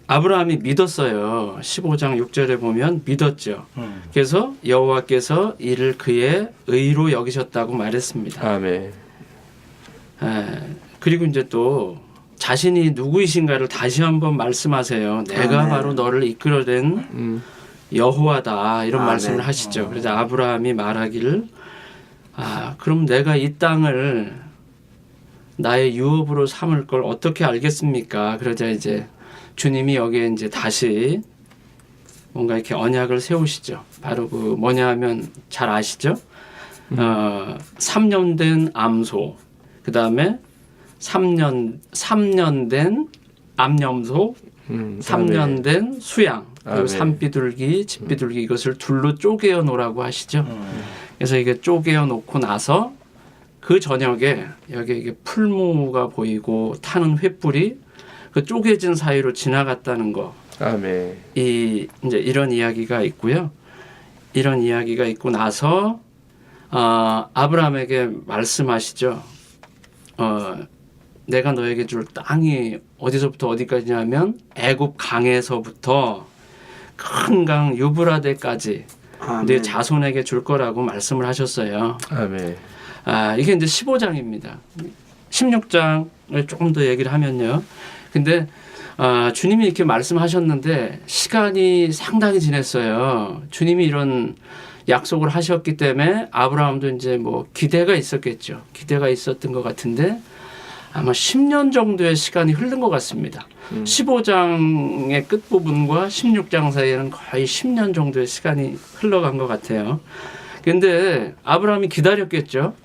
아브라함이 믿었어요. 15장 6절에 보면 믿었죠. 그래서 여호와께서 이를 그의 의로 여기셨다고 말했습니다. 아멘. 그리고 이제 또 자신이 누구이신가를 다시 한번 말씀하세요. 내가 아멘. 바로 너를 이끌어낸 여호와다 이런 아멘. 말씀을 하시죠. 그래서 아브라함이 말하기를 그럼 내가 이 땅을 나의 유업으로 삼을 걸 어떻게 알겠습니까? 그러자 이제 주님이 여기에 이제 다시 뭔가 이렇게 언약을 세우시죠. 바로 그 뭐냐 하면 잘 아시죠? 3년 된 암소, 그 다음에 3년 된 암염소, 3년 된 수양, 그리고 아멘. 산비둘기, 집비둘기 이것을 둘로 쪼개어 놓으라고 하시죠. 그래서 이게 쪼개어 놓고 나서 그 저녁에 여기 이게 풀무가 보이고 타는 횃불이 그 쪼개진 사이로 지나갔다는 거. 아멘. 이제 이런 이야기가 있고요. 이런 이야기가 있고 나서 아브라함에게 말씀하시죠. 내가 너에게 줄 땅이 어디서부터 어디까지냐면 애굽 강에서부터 큰 강 유브라데까지 아멘. 내 자손에게 줄 거라고 말씀을 하셨어요. 아멘. 이게 이제 15장입니다. 16장을 조금 더 얘기를 하면요. 근데 주님이 이렇게 말씀하셨는데 시간이 상당히 지났어요. 주님이 이런 약속을 하셨기 때문에 아브라함도 이제 뭐 기대가 있었겠죠. 기대가 있었던 것 같은데 아마 10년 정도의 시간이 흐른 것 같습니다. 15장의 끝부분과 16장 사이에는 거의 10년 정도의 시간이 흘러간 것 같아요. 근데 아브라함이 기다렸겠죠.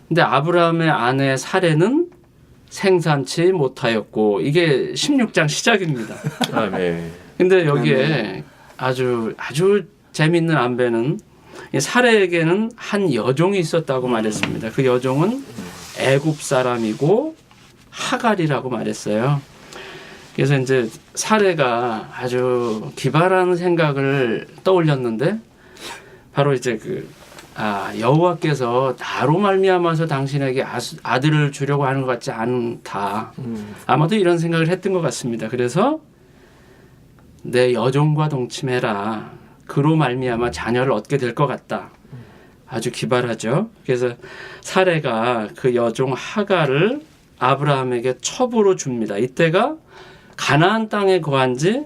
근데 아브라함의 아내 사레는 생산치 못하였고 이게 16장 시작입니다. 아멘. 근데 여기에 아주 재미있는 안배는 이 사레에게는 한 여종이 있었다고 말했습니다. 그 여종은 애굽 사람이고 하갈이라고 말했어요. 그래서 이제 사레가 아주 기발한 생각을 떠올렸는데 바로 이제 여호와께서 나로 말미암아서 당신에게 아들을 주려고 하는 것 같지 않다. 아마도 이런 생각을 했던 것 같습니다. 그래서 내 여종과 동침해라. 그로 말미암아 자녀를 얻게 될 것 같다. 아주 기발하죠. 그래서 사레가 그 여종 하갈을 아브라함에게 첩으로 줍니다. 이때가 가나안 땅에 거한 지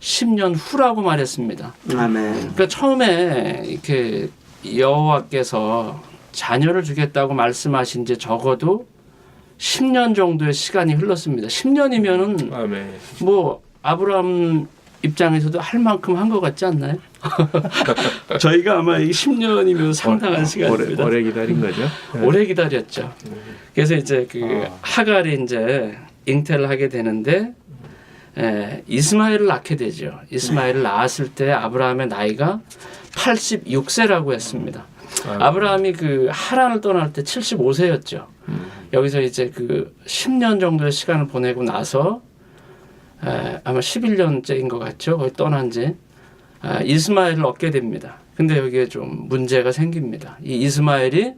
10년 후라고 말했습니다. 아멘. 그러니까 처음에 이렇게 여호와께서 자녀를 주겠다고 말씀하신 지 적어도 10년 정도의 시간이 흘렀습니다. 10년이면은 아멘. 뭐 아브라함 입장에서도 할 만큼 한 것 같지 않나요? 저희가 아마 이 10년이면 상당한 시간입니다. 오래 기다린 거죠. 오래 기다렸죠. 그래서 이제 그 하갈이 이제 잉태를 하게 되는데 이스마엘을 낳게 되죠. 이스마엘을 낳았을 때 아브라함의 나이가 86세라고 했습니다. 아브라함이 그 하란을 떠날 때 75세였죠. 여기서 이제 그 10년 정도의 시간을 보내고 나서 아마 11년째인 것 같죠. 거기 떠난 지 이스마엘을 얻게 됩니다. 근데 여기에 좀 문제가 생깁니다. 이 이스마엘이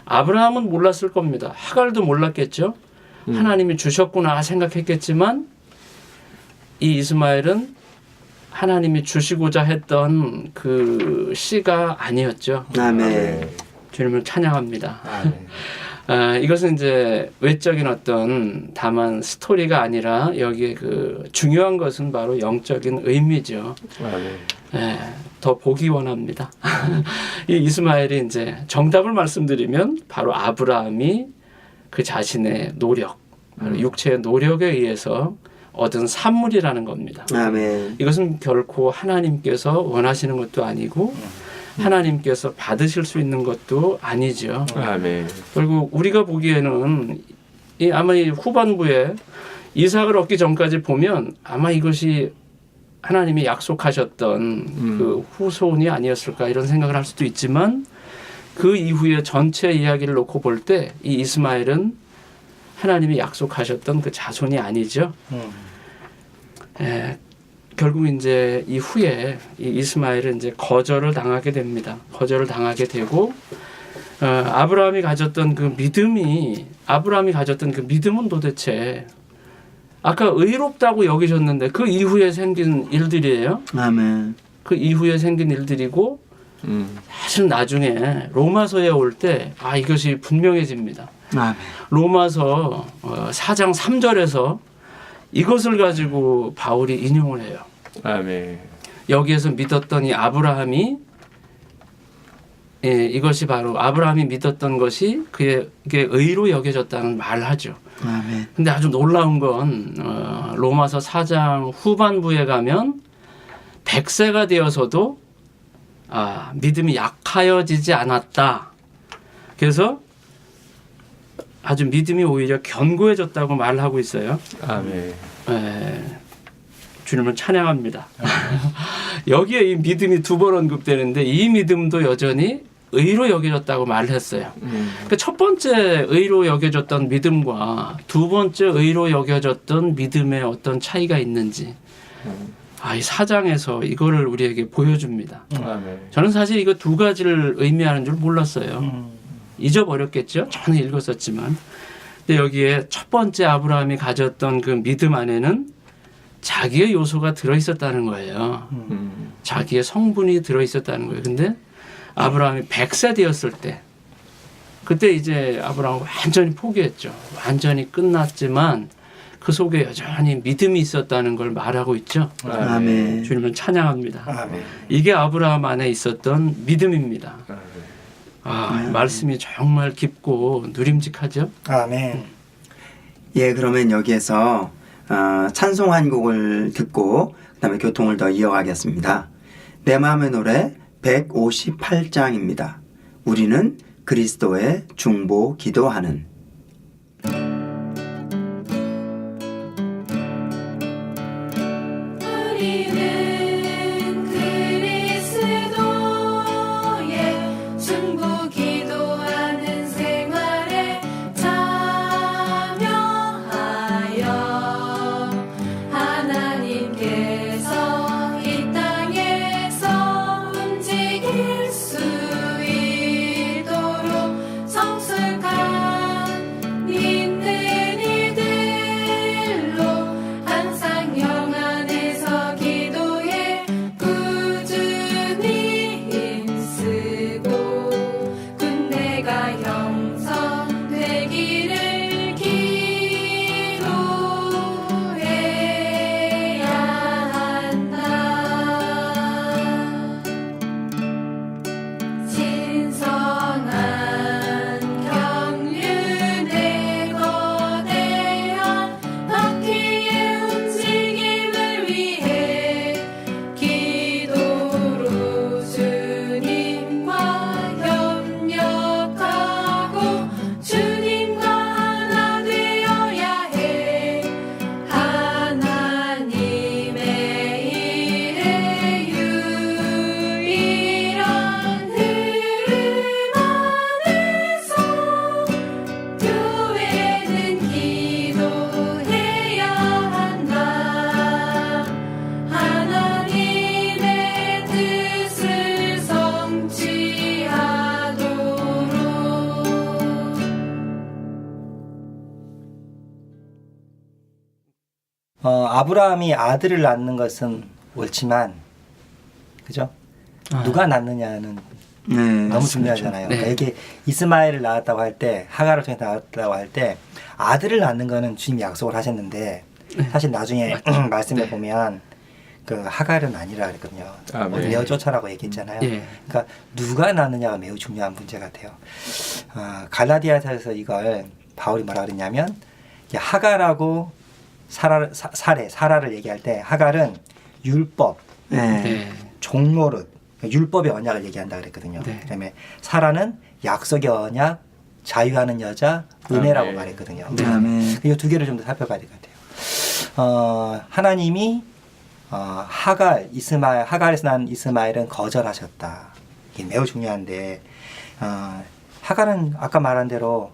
아브라함은 몰랐을 겁니다. 하갈도 몰랐겠죠. 하나님이 주셨구나 생각했겠지만 이 이스마엘은 하나님이 주시고자 했던 그 씨가 아니었죠. 아멘. 주님을 찬양합니다. 이것은 이제 외적인 어떤 다만 스토리가 아니라 여기에 그 중요한 것은 바로 영적인 의미죠. 더 보기 원합니다. 이 이스마엘이 이제 정답을 말씀드리면 바로 아브라함이 그 자신의 노력, 육체의 노력에 의해서 얻은 산물이라는 겁니다. 아멘. 이것은 결코 하나님께서 원하시는 것도 아니고 하나님께서 받으실 수 있는 것도 아니죠. 아멘. 그리고 우리가 보기에는 아마 이 후반부에 이삭을 얻기 전까지 보면 아마 이것이 하나님이 약속하셨던 그 후손이 아니었을까 이런 생각을 할 수도 있지만 그 이후에 전체 이야기를 놓고 볼 때 이 이스마엘은 하나님이 약속하셨던 그 자손이 아니죠. 결국 이제 이후에 이 이스마엘은 이제 거절을 당하게 됩니다. 거절을 당하게 되고 아브라함이 가졌던 그 믿음은 도대체 아까 의롭다고 여기셨는데 그 이후에 생긴 일들이에요. 아멘. 그 이후에 생긴 일들이고 사실 나중에 로마서에 올 때 이것이 분명해집니다. 아멘. 로마서 4장 3절에서 이것을 가지고 바울이 인용을 해요. 아멘. 여기에서 믿었던 이 아브라함이 이것이 바로 아브라함이 믿었던 것이 그게 의로 여겨졌다는 말을 하죠. 아멘. 근데 아주 놀라운 건 로마서 4장 후반부에 가면 100세가 되어서도 믿음이 약하여지지 않았다. 그래서 아주 믿음이 오히려 견고해졌다고 말하고 있어요. 아멘. 주님을 찬양합니다. 여기에 이 믿음이 두 번 언급되는데 이 믿음도 여전히 의로 여겨졌다고 말을 했어요. 그러니까 첫 번째 의로 여겨졌던 믿음과 두 번째 의로 여겨졌던 믿음의 어떤 차이가 있는지 이 4장에서 이거를 우리에게 보여줍니다. 아멘. 저는 사실 이거 두 가지를 의미하는 줄 몰랐어요. 잊어버렸겠죠. 저는 읽었었지만. 근데 여기에 첫 번째 아브라함이 가졌던 그 믿음 안에는 자기의 요소가 들어있었다는 거예요. 자기의 성분이 들어있었다는 거예요. 근데 아브라함이 100세 되었을 때 그때 이제 아브라함은 완전히 포기했죠. 완전히 끝났지만 그 속에 여전히 믿음이 있었다는 걸 말하고 있죠. 아멘. 주님을 찬양합니다. 아멘. 이게 아브라함 안에 있었던 믿음입니다. 말씀이 정말 깊고 누림직하죠. 아멘. 예, 그러면 여기에서 찬송 한 곡을 듣고 그다음에 교통을 더 이어가겠습니다. 내 마음의 노래 158장입니다. 우리는 그리스도의 중보 기도하는. 성숙한 아브라함이 아들을 낳는 것은 옳지만 그죠? 누가 낳느냐는 네, 너무 맞습니다. 중요하잖아요. 네. 그러니까 이렇게 이스마엘을 낳았다고 할 때 하갈을 통해 낳았다고 할 때 아들을 낳는 거는 주님이 약속을 하셨는데 사실 나중에 말씀에 보면 그 하갈은 아니라 그랬거든요. 아, 네. 내어쫓아라고 얘기했잖아요. 예. 그러니까 누가 낳느냐가 매우 중요한 문제 같아요. 갈라디아서에서 이걸 바울이 뭐라 그랬냐면 이게 하갈하고 사라를 얘기할 때 하갈은 율법, 네. 네. 종노릇, 율법의 언약을 얘기한다 그랬거든요. 네. 그다음에 사라는 약속의 언약, 자유하는 여자, 은혜라고 네. 말했거든요. 네. 아멘. 이 두 개를 좀 더 살펴봐야 될 것 같아요. 하나님이 하갈에서 난 이스마엘은 거절하셨다. 이게 매우 중요한데 하갈은 아까 말한 대로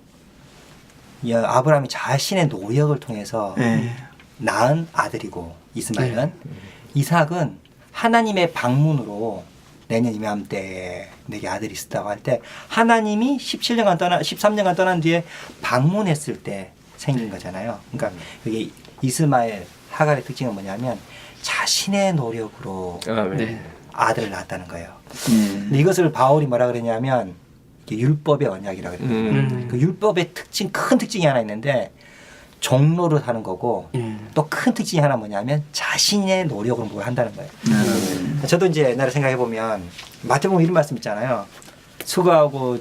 아브라함이 자신의 노력을 통해서 네. 낳은 아들이고 이스마엘은 이삭은 하나님의 방문으로 내년 이맘때 내게 아들이 있었다고 할 때 하나님이 13년간 떠난 뒤에 방문했을 때 생긴 거잖아요. 그러니까 여기 이스마엘 하갈의 특징은 뭐냐면 자신의 노력으로 아멘. 네. 아들을 낳았다는 거예요. 네. 근데 이것을 바울이 뭐라 그랬냐면 이게 율법의 언약이라고 그랬거든요. 그 율법의 큰 특징이 하나 있는데 종로를 하는 거고 또 큰 특징이 하나 뭐냐면 자신의 노력으로 뭘 한다는 거예요. 저도 이제 옛날에 생각해 보면 마태복음 이런 말씀 있잖아요. 수고하고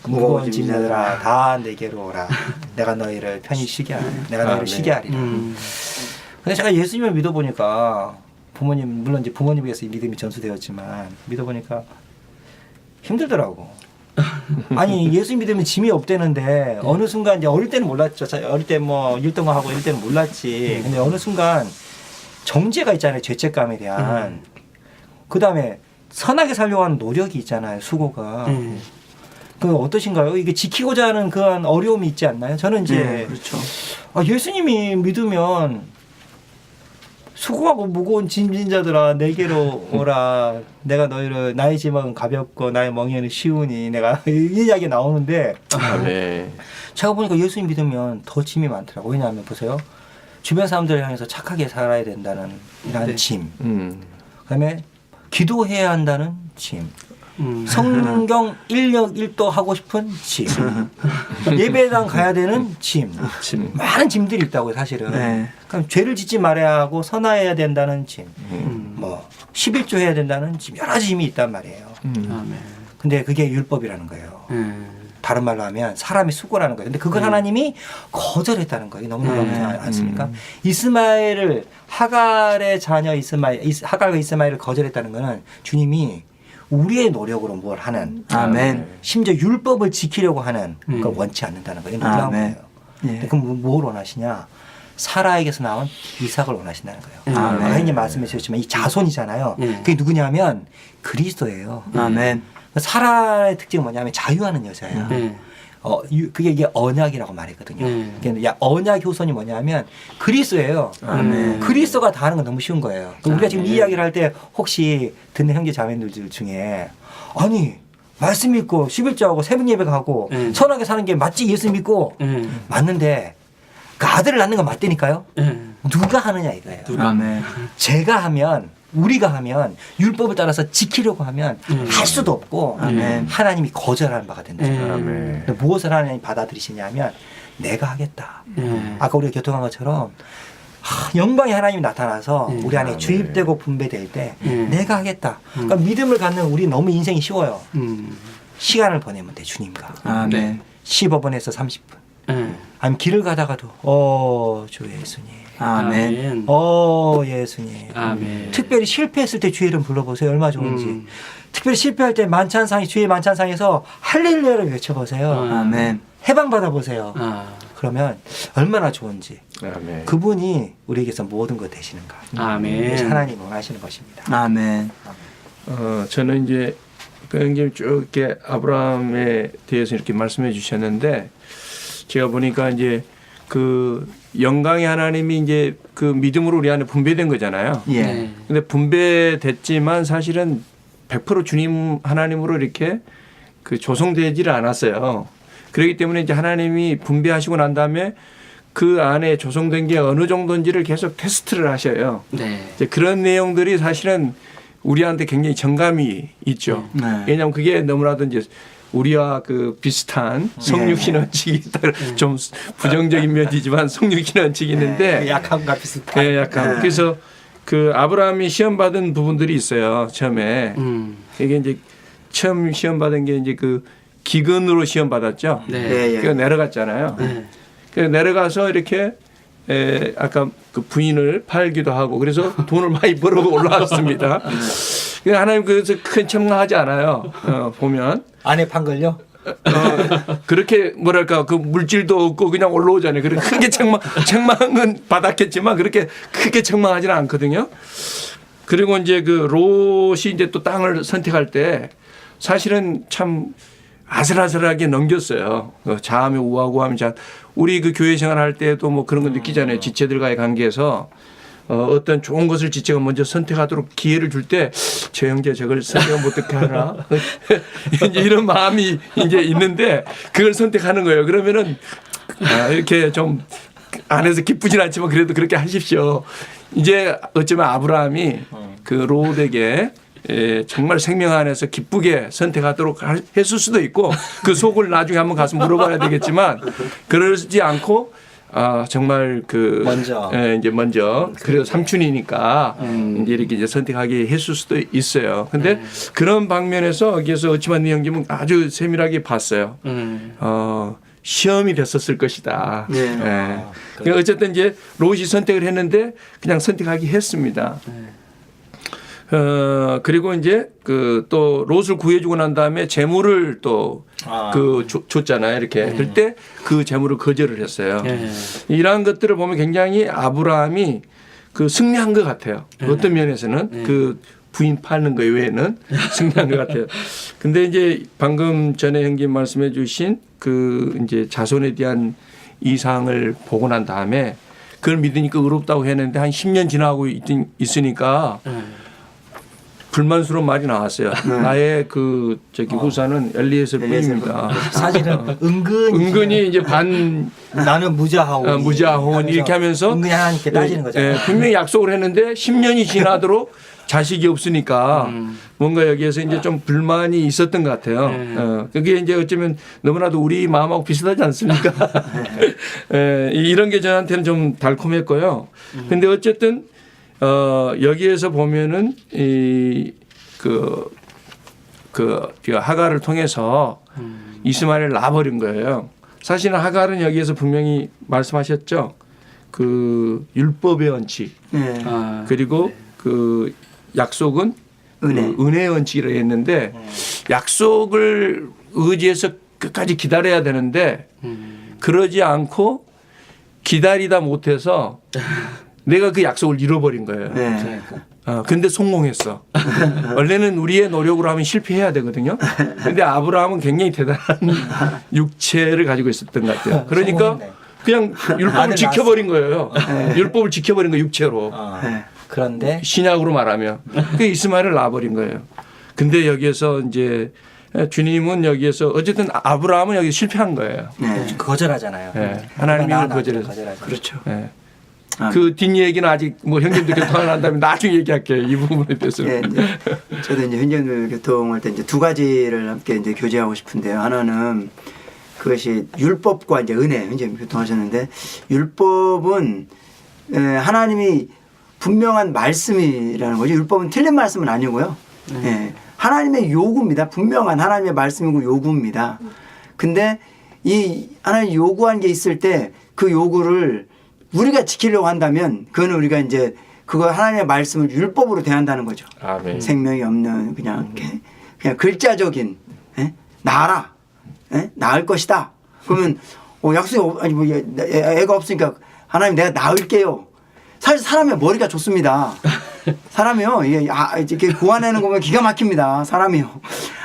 무거운 짐들아 다 내게로 오라. 내가 너희를 편히 쉬게 하리라. 내가 너희를 쉬게 하리라. 근데 제가 예수님을 믿어보니까 부모님 물론 이제 부모님에게서 이 믿음이 전수되었지만 믿어보니까 힘들더라고. 아니 예수 믿으면 짐이 없대는데 어느 순간 이제 어릴 때는 몰랐죠. 어릴 때 뭐 1등을 하고 이럴 때는 몰랐지. 근데 어느 순간 정죄가 있잖아요. 죄책감에 대한. 그 다음에 선하게 살려고 하는 노력이 있잖아요. 수고가. 그 어떠신가요? 이게 지키고자 하는 그런 어려움이 있지 않나요? 저는 이제 네, 그렇죠. 예수님이 믿으면 수고하고 무거운 짐진 자들아 내게로 오라. 내가 너희를 나의 짐은 가볍고 나의 멍에는 쉬우니 내가 이 이야기 나오는데 아멘. 제가 보니까 예수님 믿으면 더 짐이 많더라고요. 왜냐하면 보세요. 주변 사람들을 향해서 착하게 살아야 된다는 이런 네. 짐. 그다음에 기도해야 한다는 짐. 음. 성경 인력 1도 하고 싶은 짐. 예배당 가야 되는 짐. 짐. 많은 짐들이 있다고요, 사실은. 네. 그럼 죄를 짓지 말아야 하고 선화해야 된다는 짐. 음. 뭐 11조 해야 된다는 짐. 여러 가지 짐이 있단 말이에요. 아멘. 근데 그게 율법이라는 거예요. 다른 말로 하면 사람이 수고라는 거예요. 근데 그걸 하나님이 거절했다는 거예요. 너무 놀라지 않습니까? 이스마엘을 하갈의 자녀 하갈과 이스마엘을 거절했다는 거는 주님이 우리의 노력으로 뭘 하는 아멘. 심지어 율법을 지키려고 하는 걸 원치 않는다는 거예요. 놀라운 아멘. 거예요. 예. 근데 그럼 뭘 원하시냐? 사라에게서 나온 이삭을 원하신다는 거예요. 아멘. 아까 이제 말씀해 주셨지만 이 자손이잖아요. 그게 누구냐면 그리스도예요. 아멘. 사라의 특징은 뭐냐면 자유하는 여자예요. 네. 그게 이게 언약이라고 말했거든요. 그러니까 언약 효선이 뭐냐면 그리스도예요. 아멘. 그리스도가 다 하는 건 너무 쉬운 거예요. 우리가 지금 이 이야기를 할 때 혹시 듣는 형제 자매들 중에 아니 말씀 믿고 11조하고 새벽 예배 가고 선하게 사는 게 맞지 예수 믿고 맞는데 그 아들을 낳는 건 맞다니까요. 누가 하느냐 이거예요. 아멘. 제가 하면 우리가 하면 율법을 따라서 지키려고 하면 할 수도 없고 아멘. 하나님이 거절하는 바가 된다. 아멘. 근데 무엇을 하나님이 받아들이시냐면 내가 하겠다. 아까 우리가 교통한 것처럼 영광의 하나님이 나타나서 우리 안에 아멘. 주입되고 분배될 때 내가 하겠다. 그러니까 믿음을 갖는 우리 너무 인생이 쉬워요. 시간을 보내면 돼 주님과. 아멘. 15분에서 30분. 아니면 길을 가다가도 주 예수님. 아멘. 예수님. 아멘. 특별히 실패했을 때 주의 이름 불러보세요. 얼마나 좋은지. 특별히 실패할 때 만찬상이 주의 만찬상에서 할렐루야를 외쳐보세요. 아멘. 해방 받아보세요. 아. 그러면 얼마나 좋은지. 아멘. 그분이 우리에게서 모든 것 되시는가. 아멘. 이것이 하나님 원하시는 것입니다. 아멘. 저는 이제 형님 쭉 이렇게 아브라함에 대해서 이렇게 말씀해 주셨는데 제가 보니까 이제 그 영광의 하나님이 이제 그 믿음으로 우리 안에 분배된 거잖아요. 예. 네. 근데 분배됐지만 사실은 100% 주님 하나님으로 이렇게 그 조성되지를 않았어요. 그렇기 때문에 이제 하나님이 분배하시고 난 다음에 그 안에 조성된 게 어느 정도인지를 계속 테스트를 하셔요. 네. 이제 그런 내용들이 사실은 우리한테 굉장히 정감이 있죠. 네. 왜냐하면 그게 너무나도 이제 우리와 그 비슷한 성육신원칙이 좀 부정적인 면이지만 성육신원칙이 있는데 약함과 비슷한. 네, 약간 그래서 그 아브라함이 시험 받은 부분들이 있어요. 처음에 이게 이제 처음 시험 받은 게 이제 그 기근으로 시험 받았죠. 네. 네, 예. 그 내려갔잖아요. 네. 그 내려가서 이렇게 아까 그 부인을 팔기도 하고 그래서 돈을 많이 벌어 올라왔습니다. 하나님 그래서 큰 책망하지 않아요. 보면 안에 판 걸요? 그렇게 뭐랄까 그 물질도 없고 그냥 올라오잖아요. 그래 크게 책망은 받았겠지만 그렇게 크게 책망하지는 않거든요. 그리고 이제 그 롯이 이제 또 땅을 선택할 때 사실은 참 아슬아슬하게 넘겼어요. 자음에 우하고 하면 자 우리 그 교회 생활할 때도 뭐 그런 거 느끼잖아요. 지체들과의 관계에서 어떤 좋은 것을 지체가 먼저 선택하도록 기회를 줄 때 저 형제 저걸 선택하면 어떻게 하나 이제 이런 마음이 이제 있는데 그걸 선택하는 거예요. 그러면은 이렇게 좀 안에서 기쁘진 않지만 그래도 그렇게 하십시오. 이제 어쩌면 아브라함이 그 롯에게 정말 생명 안에서 기쁘게 선택하도록 했을 수도 있고 그 속을 나중에 한번 가서 물어봐야 되겠지만 그러지 않고 정말 그 먼저. 이제 먼저 그래도 삼촌이니까 이제 이렇게 이제 선택하게 했을 수도 있어요. 근데 그런 방면에서 여기서 어찌만 네 형님은 아주 세밀하게 봤어요. 시험이 됐었을 것이다. 네. 그러니까 어쨌든 이제 롯이 선택을 했는데 그냥 선택하기 했습니다. 그리고 이제 그 또 롯을 구해주고 난 다음에 재물을 또 그 줬잖아요. 이렇게. 그때 그 재물을 거절을 했어요. 이러한 것들을 보면 굉장히 아브라함이 그 승리한 것 같아요. 어떤 면에서는 그 부인 파는 거 외에는 승리한 것 같아요. 근데 이제 방금 전에 형님 말씀해 주신 그 이제 자손에 대한 이상을 보고 난 다음에 그걸 믿으니까 의롭다고 했는데 한 10년 지나고 있으니까 불만스러운 말이 나왔어요. 나의 그 저기 후사는 엘리에셀 뿐입니다. 사실은 은근히 이제 반 나는 무자하오. 무자혼 이렇게 하면서 은근히 하나님께 따지는 거잖아요. 분명히 약속을 했는데 10년이 지나도록 자식이 없으니까 뭔가 여기에서 이제 좀 불만이 있었던 것 같아요. 그게 이제 어쩌면 너무나도 우리 마음하고 비슷하지 않습니까? 이런 게 저한테는 좀 달콤했고요. 근데 어쨌든 여기에서 보면은 그 하갈을 통해서 이스마엘을 낳아버린 거예요. 사실은 하갈은 여기에서 분명히 말씀하셨죠. 그 율법의 원칙 그리고 그 약속은 은혜의 원칙이라고 했는데 약속을 의지해서 끝까지 기다려야 되는데 그러지 않고 기다리다 못해서 내가 그 약속을 잃어버린 거예요. 근데 성공했어. 원래는 우리의 노력으로 하면 실패해야 되거든요. 근데 아브라함은 굉장히 대단한 육체를 가지고 있었던 것 같아요. 그러니까 그냥 율법을 지켜버린 거예요. 율법을 지켜버린 거예요, 육체로. 그런데 신약으로 말하면. 그 이스마엘을 낳아버린 거예요. 근데 여기에서 이제 주님은 여기에서 어쨌든 아브라함은 여기 실패한 거예요. 거절하잖아요. 하나님이 거절해서. 그렇죠. 그 뒷얘기는 아직 뭐 형님들 교통을 한 다음에 나중에 얘기할게요. 이 부분에 대해서. 저도 이제 현장들 교통할 때 이제 두 가지를 함께 이제 교제하고 싶은데요. 하나는 그것이 율법과 이제 은혜, 이제 교통하셨는데 율법은 하나님이 분명한 말씀이라는 거죠. 율법은 틀린 말씀은 아니고요. 하나님의 요구입니다. 분명한 하나님의 말씀이고 요구입니다. 근데 이 하나님 요구한 게 있을 때 그 요구를 우리가 지키려고 한다면 그거는 우리가 이제 그거 하나님의 말씀을 율법으로 대한다는 거죠. 아멘. 생명이 없는 그냥 이렇게 그냥 글자적인 나아라, 나을 것이다. 그러면 약속이 아니 뭐 애가 없으니까 하나님 내가 낳을게요. 사실 사람의 머리가 좋습니다. 사람이요 이게 고안해는 거 보면 기가 막힙니다. 사람이요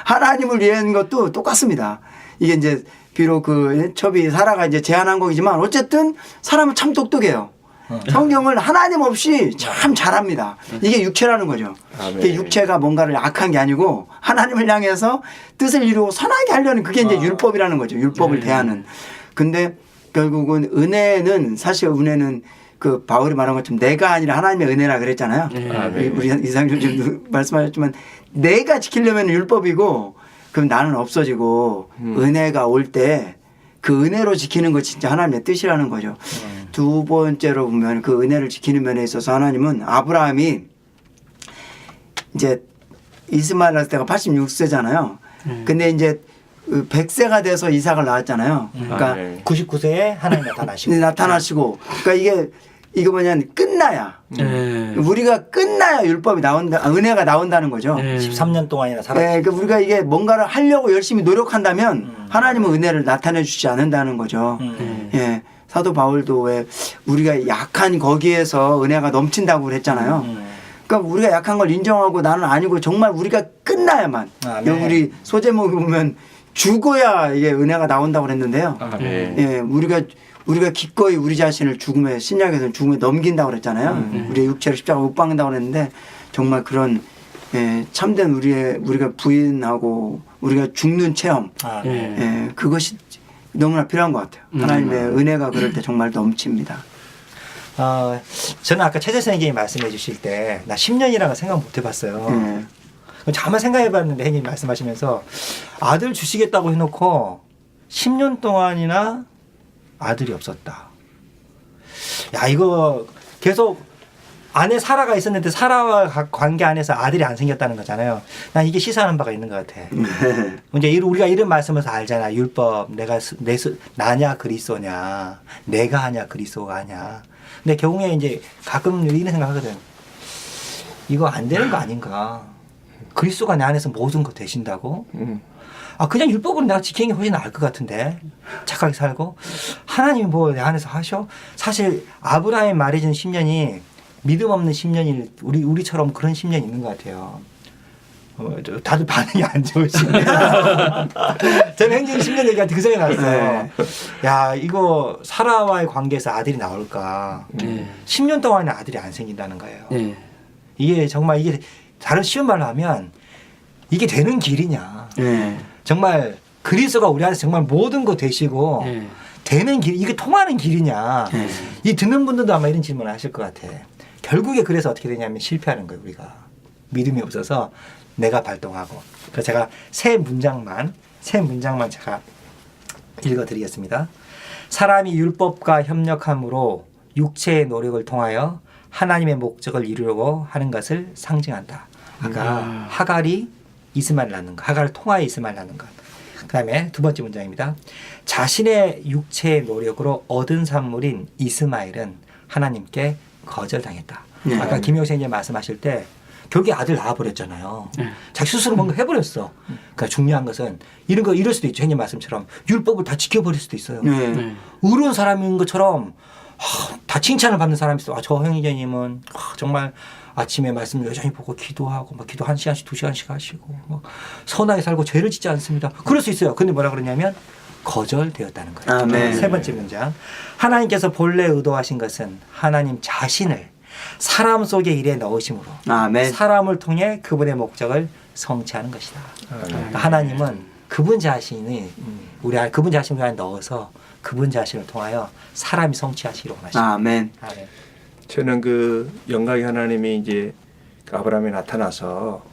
하나님을 위한 것도 똑같습니다. 이게 이제 비록 그 첩이 사라가 이제 제안한 거지만 어쨌든 사람은 참 똑똑해요. 성경을 하나님 없이 참 잘합니다. 이게 육체라는 거죠. 이게 육체가 뭔가를 악한 게 아니고 하나님을 향해서 뜻을 이루고 선하게 하려는 그게 이제 율법이라는 거죠. 율법을 대하는. 근데 결국은 은혜는 사실 은혜는 그 바울이 말한 것처럼 내가 아니라 하나님의 은혜라 그랬잖아요. 네. 우리 이상준 지금 말씀하셨지만 내가 지키려면 율법이고 그럼 나는 없어지고 은혜가 올 때 그 은혜로 지키는 거 진짜 하나님의 뜻이라는 거죠. 두 번째로 보면 그 은혜를 지키는 면에 있어서 하나님은 아브라함이 이제 이스마엘 낳을 때가 86세잖아요. 근데 이제 100세가 돼서 이삭을 낳았잖아요. 그러니까 99세에 하나님 나타나시고. 나타나시고 그러니까 이거 뭐냐면 끝나야 우리가 끝나야 율법이 나온다, 은혜가 나온다는 거죠. 13년 동안이나 살았. 네, 그러니까 우리가 이게 뭔가를 하려고 열심히 노력한다면 하나님은 은혜를 나타내 주지 않는다는 거죠. 예, 사도 바울도 왜 우리가 약한 거기에서 은혜가 넘친다고 그랬잖아요. 그러니까 우리가 약한 걸 인정하고 나는 아니고 정말 우리가 끝나야만. 네. 우리 소제목에 보면 죽어야 이게 은혜가 나온다고 그랬는데요. 예, 우리가 기꺼이 우리 자신을 죽음에 신약에서는 죽음에 넘긴다고 그랬잖아요. 우리의 육체를 십자가 못 박는다고 그랬는데 정말 그런 참된 우리가 부인하고 우리가 죽는 체험 그것이 너무나 필요한 것 같아요. 하나님의 은혜가 그럴 때 정말 넘칩니다. 저는 아까 최재 선생님이 말씀해 주실 때 나 10년이라고 생각 못 해봤어요. 잠깐 생각해 봤는데 형님 말씀하시면서 아들 주시겠다고 해놓고 10년 동안이나 아들이 없었다. 야, 이거 계속 안에 사라가 있었는데 사라와 관계 안에서 아들이 안 생겼다는 거잖아요. 난 이게 시사하는 바가 있는 것 같아. 이제 우리가 이런 말씀에서 알잖아. 율법, 나냐 그리스도냐, 내가 하냐 그리스도가 하냐. 근데 결국에 이제 가끔 이런 생각하거든. 이거 안 되는 거 아닌가? 그리스도가 내 안에서 모든 거 되신다고? 그냥 율법으로 내가 지키는 게 훨씬 나을 것 같은데 착하게 살고 하나님이 뭐 내 안에서 하셔? 사실 아브라함이 말해준 10년이 믿음 없는 10년이 우리처럼 그런 10년이 있는 것 같아요. 다들 반응이 안 좋으시네. 저는 행진 10년 얘기할 때 그 생각이 났어요. 야, 이거 사라와의 관계에서 아들이 나올까? 10년 동안에 아들이 안 생긴다는 거예요. 이게 정말 다른 쉬운 말로 하면 이게 되는 길이냐? 정말 그리스도가 우리 안에서 정말 모든 거 되시고 되는 길, 이게 통하는 길이냐? 이 듣는 분들도 아마 이런 질문을 하실 것 같아. 결국에 그래서 어떻게 되냐면 실패하는 거예요, 우리가. 믿음이 없어서 내가 발동하고. 그래서 제가 세 문장만 제가 읽어드리겠습니다. 사람이 율법과 협력함으로 육체의 노력을 통하여 하나님의 목적을 이루려고 하는 것을 상징한다. 아까 하갈이 이스마엘 낳는 것, 하갈을 통하여 이스마엘 낳는 것. 그 다음에 두 번째 문장입니다. 자신의 육체의 노력으로 얻은 산물인 이스마엘은 하나님께 거절당했다. 아까 김영호 선생님 말씀하실 때 결국에 아들 낳아버렸잖아요. 자기 스스로 뭔가 해버렸어. 그러니까 중요한 것은 이럴 수도 있죠. 형님 말씀처럼 율법을 다 지켜버릴 수도 있어요. 의로운 사람인 것처럼 다 칭찬을 받는 사람이 있어. 저 형제님은 정말 아침에 말씀 여전히 보고 기도하고 막 기도 1시간씩 2시간씩 하시고 막 선하게 살고 죄를 짓지 않습니다. 그럴 수 있어요. 근데 뭐라 그러냐면 거절되었다는 거예요. 아멘. 세 번째 문장. 하나님께서 본래 의도하신 것은 하나님 자신을 사람 속의 일에 넣으심으로 아멘. 사람을 통해 그분의 목적을 성취하는 것이다. 그러니까 하나님은 그분 자신을 그분 자신을 안에 넣어서 그분 자신을 통하여 사람이 성취하시기로 원하십니다. 아멘. 아멘. 저는 그 영광의 하나님이 이제 아브라함에 나타나서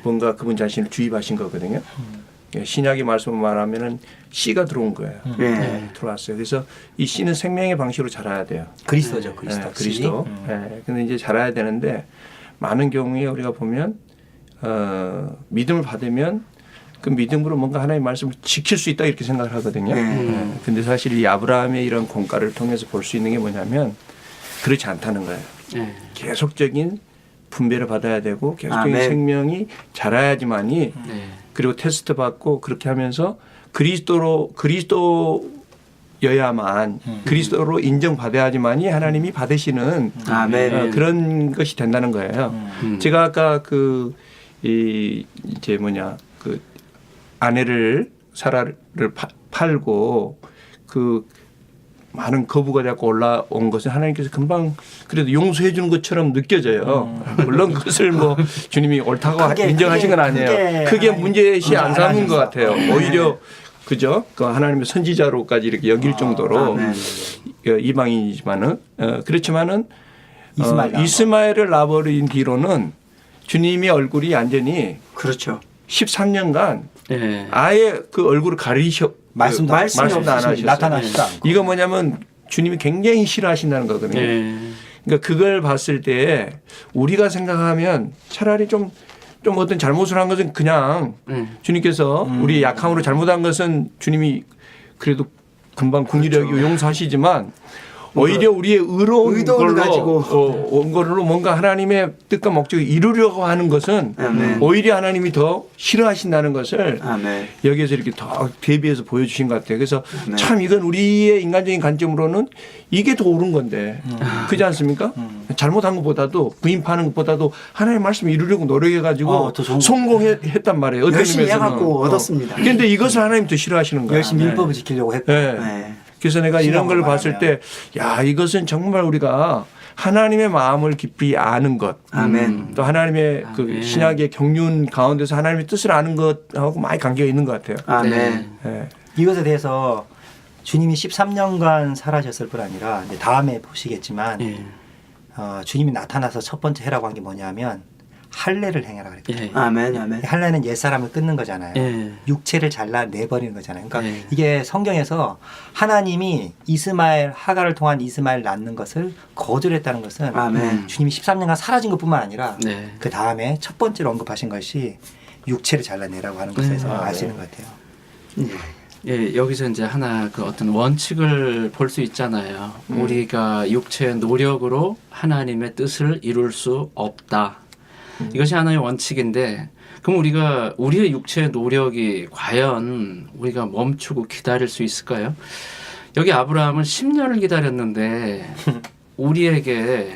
뭔가 그분 자신을 주입하신 거거든요. 신약의 말씀을 말하면은 씨가 들어온 거예요. 들어왔어요. 그래서 이 씨는 생명의 방식으로 자라야 돼요. 그리스도죠, 그리스도. 그리스도. 근데 이제 자라야 되는데 많은 경우에 우리가 보면 믿음을 받으면 그 믿음으로 뭔가 하나님의 말씀을 지킬 수 있다 이렇게 생각을 하거든요. 근데 사실 이 아브라함의 이런 공과를 통해서 볼 수 있는 게 뭐냐면 그렇지 않다는 거예요. 계속적인 분배를 받아야 되고 계속적인 아멘. 생명이 자라야지만이 그리고 테스트 받고 그렇게 하면서 그리스도여야만 그리스도로 인정받아야지만이 하나님이 받으시는 아멘. 그런 것이 된다는 거예요. 제가 아까 아내를 사라를 팔고 그 많은 거부가 자꾸 올라온 것은 하나님께서 금방 그래도 용서해 주는 것처럼 느껴져요. 물론 그것을 뭐 주님이 옳다고 인정하신 건 아니에요. 크게 문제시 안 삼은 것 같아요. 오히려 그죠? 그 하나님의 선지자로까지 이렇게 여길 정도로 아멘. 이방인이지만은 그렇지만은 이스마엘 이스마엘을 낳아버린 뒤로는 주님의 얼굴이 완전히 그렇죠. 13년간 예. 아예 그 얼굴을 가리셔 말씀도 말씀이 안 하셨어요. 나타나시도 않고. 이거 뭐냐면 주님이 굉장히 싫어하신다는 거거든요. 예. 그러니까 그걸 봤을 때 우리가 생각하면 차라리 좀 어떤 잘못을 한 것은 그냥 주님께서 우리 약함으로 잘못한 것은 주님이 그래도 금방 국리력이 그렇죠. 용서하시지만 오히려 우리의 의로운 의도를 걸로 가지고. 온 걸로 뭔가 하나님의 뜻과 목적을 이루려고 하는 것은 아멘. 오히려 하나님이 더 싫어하신다는 것을 아멘. 여기에서 이렇게 더 대비해서 보여주신 것 같아요. 그래서 네. 참 이건 우리의 인간적인 관점으로는 이게 더 옳은 건데 그렇지 않습니까? 잘못한 것보다도 부인파는 것보다도 하나님의 말씀을 이루려고 노력해가지고 더 좋은 성공했단 말이에요. 어떤 열심히 의미에서는. 해갖고 얻었습니다. 그런데 이것을 하나님 더 싫어하시는 거예요. 열심히 율법을 지키려고 했고. 네. 네. 그래서 내가 이런 걸 신앙으로 봤을 때, 야, 이것은 정말 우리가 하나님의 마음을 깊이 아는 것, 아멘. 또 하나님의 그 아멘. 신약의 경륜 가운데서 하나님의 뜻을 아는 것하고 많이 관계가 있는 것 같아요. 아멘. 예. 이것에 대해서 주님이 13년간 살아셨을 뿐 아니라 이제 다음에 보시겠지만 예. 주님이 나타나서 첫 번째 해라고 한 게 뭐냐면 할례를 행해라 그랬거든요. 예. 아멘. 아멘. 할례는 옛사람을 끊는 거잖아요. 예. 육체를 잘라내버리는 거잖아요. 그러니까 예. 이게 성경에서 하나님이 이스마엘, 하가를 통한 이스마엘 낳는 것을 거절했다는 것은 아멘. 주님이 13년간 사라진 것뿐만 아니라 네. 그 다음에 첫 번째로 언급하신 것이 육체를 잘라내라고 하는 것에서 아시는 것 같아요. 예, 여기서 이제 하나 그 어떤 원칙을 볼 수 있잖아요. 우리가 육체의 노력으로 하나님의 뜻을 이룰 수 없다. 이것이 하나의 원칙인데, 그럼 우리가 우리의 육체의 노력이 과연 우리가 멈추고 기다릴 수 있을까요? 여기 아브라함은 10년을 기다렸는데 우리에게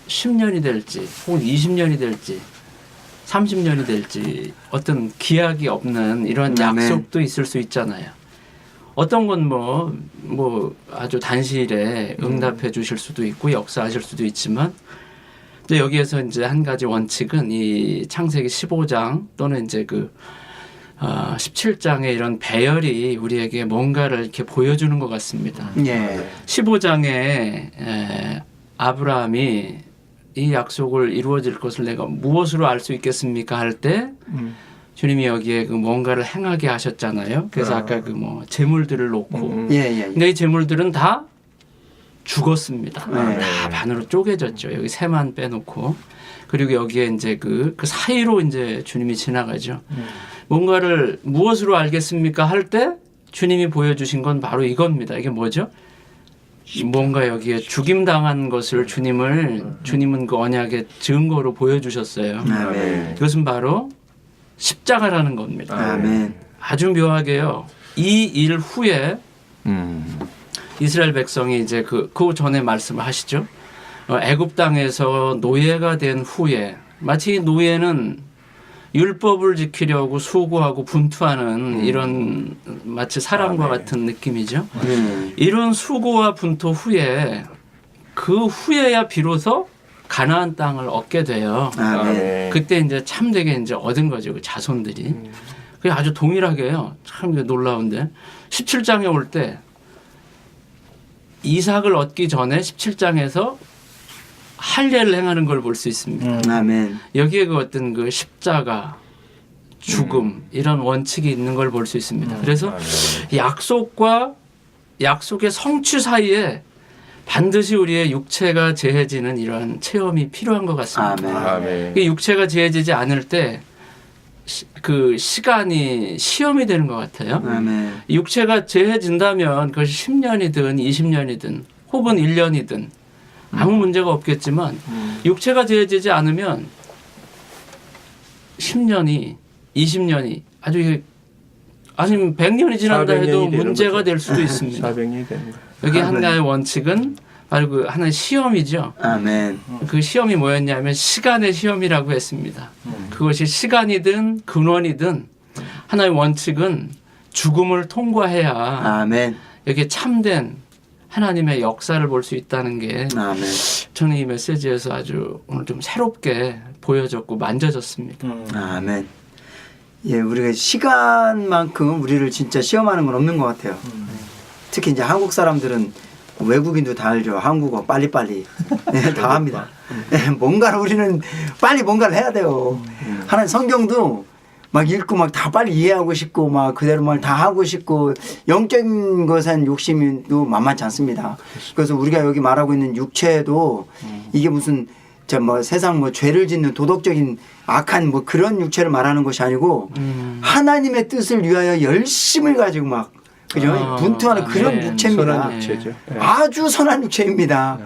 10년이 될지 혹은 20년이 될지 30년이 될지 어떤 기약이 없는 이런 아멘. 약속도 있을 수 있잖아요. 어떤 건 뭐 아주 단시일에 응답해 주실 수도 있고 역사하실 수도 있지만, 근데 여기에서 이제 한 가지 원칙은 이 창세기 15장 또는 이제 그 17장의 이런 배열이 우리에게 뭔가를 이렇게 보여주는 것 같습니다. 예. 15장에 아브라함이 이 약속을 이루어질 것을 내가 무엇으로 알 수 있겠습니까? 할 때 주님이 여기에 그 뭔가를 행하게 하셨잖아요. 그래서 아까 그 뭐 재물들을 놓고 예. 예. 근데 이 재물들은 다 죽었습니다. 네. 다 반으로 쪼개졌죠. 여기 새만 빼놓고. 그리고 여기에 이제 그 사이로 이제 주님이 지나가죠. 뭔가를 무엇으로 알겠습니까? 할 때 주님이 보여주신 건 바로 이겁니다. 이게 뭐죠? 뭔가 여기에 죽임당한 것을 주님은 그 언약의 증거로 보여주셨어요. 아멘. 이것은 바로 십자가라는 겁니다. 아멘. 아주 묘하게요. 이 일 후에 이스라엘 백성이 이제 그 전에 말씀을 하시죠. 애굽 땅에서 노예가 된 후에 마치 이 노예는 율법을 지키려고 수고하고 분투하는 이런 마치 사람과 같은 느낌이죠. 이런 수고와 분투 후에 그 후에야 비로소 가나안 땅을 얻게 돼요. 아멘. 그때 이제 참되게 이제 얻은 거죠. 그 자손들이. 그게 아주 동일하게요. 참 놀라운데 17장에 올 때 이삭을 얻기 전에 17장에서 할례를 행하는 걸 볼 수 있습니다. 아멘. 여기에 그 어떤 그 십자가, 죽음 이런 원칙이 있는 걸 볼 수 있습니다. 그래서 약속과 약속의 성취 사이에 반드시 우리의 육체가 재해지는 이러한 체험이 필요한 것 같습니다. 아멘. 이 육체가 재해지지 않을 때 그 시간이 시험이 되는 것 같아요. 아멘. 육체가 재해진다면 그것이 10년이든 20년이든 혹은 1년이든 아무 문제가 없겠지만 육체가 재해지지 않으면 10년이 20년이 아주 아니면 100년이 지난다 400년이 해도 되는 문제가 거죠. 될 수도 있습니다. 400년이 되는 거예요. 여기 하나의 원칙은 바로 그 하나의 시험이죠. 아멘. 그 시험이 뭐였냐면 시간의 시험이라고 했습니다. 그것이 시간이든 근원이든 하나의 원칙은 죽음을 통과해야 아멘. 여기에 참된 하나님의 역사를 볼 수 있다는 게 아멘. 저는 이 메시지에서 아주 오늘 좀 새롭게 보여졌고 만져졌습니다. 아멘. 예, 우리가 시간만큼 우리를 진짜 시험하는 건 없는 것 같아요. 특히 이제 한국 사람들은 외국인도 다 알죠. 한국어 빨리빨리 네, 다 합니다. 네, 뭔가를 우리는 빨리 뭔가를 해야 돼요. 하나님 성경도 막 읽고 막 다 빨리 이해하고 싶고 막 그대로 말 다 하고 싶고 영적인 것엔 욕심도 만만치 않습니다. 그래서 우리가 여기 말하고 있는 육체도 이게 무슨 뭐 세상 뭐 죄를 짓는 도덕적인 악한 뭐 그런 육체를 말하는 것이 아니고 하나님의 뜻을 위하여 열심을 가지고 막 그죠? 분투하는 그런 육체입니다. 선한 육체죠. 네. 아주 선한 육체입니다.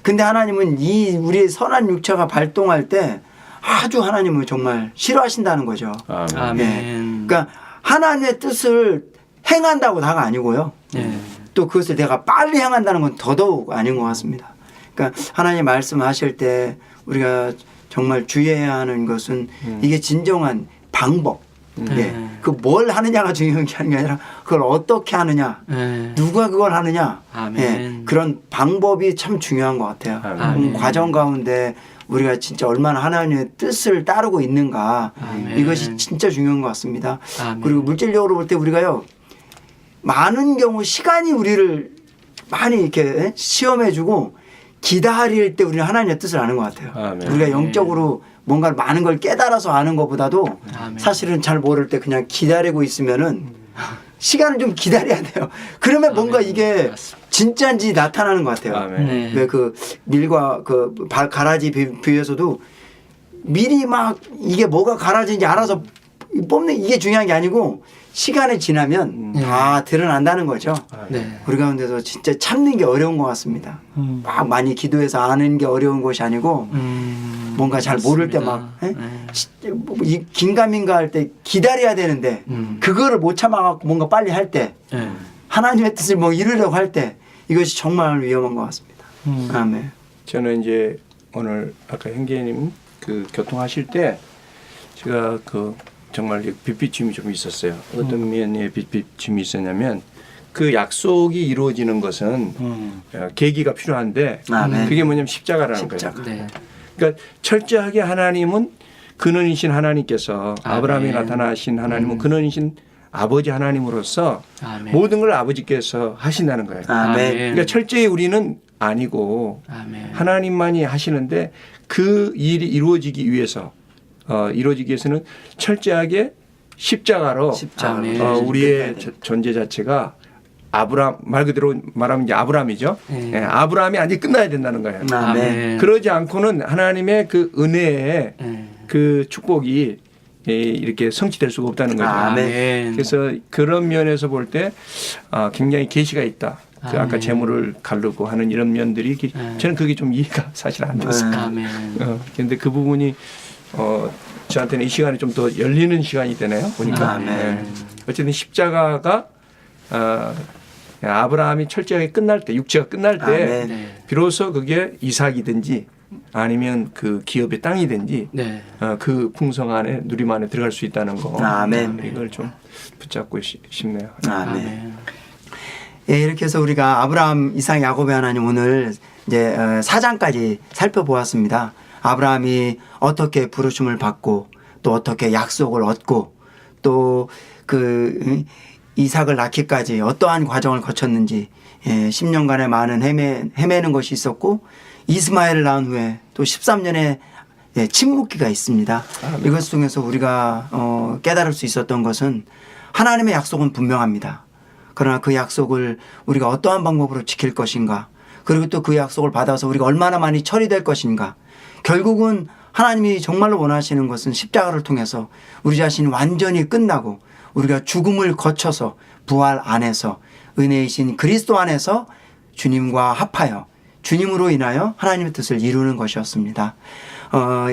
근데 하나님은 이 우리의 선한 육체가 발동할 때 아주 하나님을 정말 싫어하신다는 거죠. 아멘. 아멘. 예. 그러니까 하나님의 뜻을 행한다고 다가 아니고요. 예. 또 그것을 내가 빨리 행한다는 건 더더욱 아닌 것 같습니다. 그러니까 하나님 말씀하실 때 우리가 정말 주의해야 하는 것은 이게 진정한 방법. 예. 그 뭘 하느냐가 중요한 게 아니라 그걸 어떻게 하느냐, 누가 그걸 하느냐, 아멘. 예. 그런 방법이 참 중요한 것 같아요. 아멘. 과정 가운데 우리가 진짜 얼마나 하나님의 뜻을 따르고 있는가 아멘. 이것이 진짜 중요한 것 같습니다. 아멘. 그리고 물질적으로 볼 때 우리가요 많은 경우 시간이 우리를 많이 이렇게 시험해주고 기다릴 때 우리는 하나님의 뜻을 아는 것 같아요. 아멘. 우리가 영적으로 뭔가 많은 걸 깨달아서 아는 것보다도 아멘. 사실은 잘 모를 때 그냥 기다리고 있으면은 시간을 좀 기다려야 돼요. 그러면 뭔가 아멘. 이게 맞습니다. 진짜인지 나타나는 것 같아요. 아멘. 네. 왜 그 밀과 그 가라지 비유에서도 밀이 막 이게 뭐가 가라지인지 알아서 뽑는 이게 중요한 게 아니고 시간이 지나면 다 드러난다는 거죠. 네. 우리 가운데서 진짜 참는 게 어려운 것 같습니다. 막 많이 기도해서 아는 게 어려운 것이 아니고 뭔가 잘 모를 때 막 긴가민가 할 때 기다려야 되는데 그거를 못 참아갖고 뭔가 빨리 할 때 네. 하나님의 뜻을 뭐 이루려고 할 때 이것이 정말 위험한 것 같습니다. 아멘. 저는 이제 오늘 아까 형제님 그 교통하실 때 제가 그 정말 빛비침이 좀 있었어요. 어떤 면에 빛비침이 있었냐면 그 약속이 이루어지는 것은 계기가 필요한데 아멘. 그게 뭐냐면 십자가라는 십자가. 거예요. 네. 그러니까 철저하게 하나님은 근원이신 하나님께서 아브라함에 아멘. 나타나신 하나님은 근원이신 아버지 하나님으로서 아멘. 모든 걸 아버지께서 하신다는 거예요. 아멘. 그러니까 철저히 우리는 아니고 아멘. 하나님만이 하시는데 그 일이 이루어지기 위해서 이루어지기 위해서는 철저하게 십자가로 아멘. 우리의 존재 자체가 아브라함 말 그대로 말하면 이제 아브라함이죠. 네. 예, 아브라함이 아직 끝나야 된다는 거예요. 아멘. 그러지 않고는 하나님의 그 은혜의 네. 그 축복이 이렇게 성취될 수가 없다는 거죠. 아멘. 그래서 그런 면에서 볼 때 굉장히 계시가 있다. 그 아까 아멘. 재물을 가르고 하는 이런 면들이 저는 그게 좀 이해가 사실 안 됐어요. 아멘. 그런데 그 부분이 저한테는 이 시간이 좀 더 열리는 시간이 되네요. 보니까. 아멘. 예. 어쨌든 십자가가 아브라함이 철저하게 끝날 때, 육체가 끝날 때 아멘. 네. 비로소 그게 이삭이든지 아니면 그 기업의 땅이든지 네. 그 풍성 안에 누림 안에 들어갈 수 있다는 거. 아멘. 이걸 좀 붙잡고 싶네요. 아멘. 아멘. 예, 이렇게 해서 우리가 아브라함, 이삭, 야곱의 하나님 오늘 이제 4장까지 살펴보았습니다. 아브라함이 어떻게 부르심을 받고 또 어떻게 약속을 얻고 또 그 이삭을 낳기까지 어떠한 과정을 거쳤는지 10년간의 많은 헤매는 것이 있었고 이스마엘을 낳은 후에 또 13년의 침묵기가 있습니다. 이것 통해서 우리가 깨달을 수 있었던 것은 하나님의 약속은 분명합니다. 그러나 그 약속을 우리가 어떠한 방법으로 지킬 것인가 그리고 또 그 약속을 받아서 우리가 얼마나 많이 처리될 것인가 결국은 하나님이 정말로 원하시는 것은 십자가를 통해서 우리 자신이 완전히 끝나고 우리가 죽음을 거쳐서 부활 안에서 은혜이신 그리스도 안에서 주님과 합하여 주님으로 인하여 하나님의 뜻을 이루는 것이었습니다.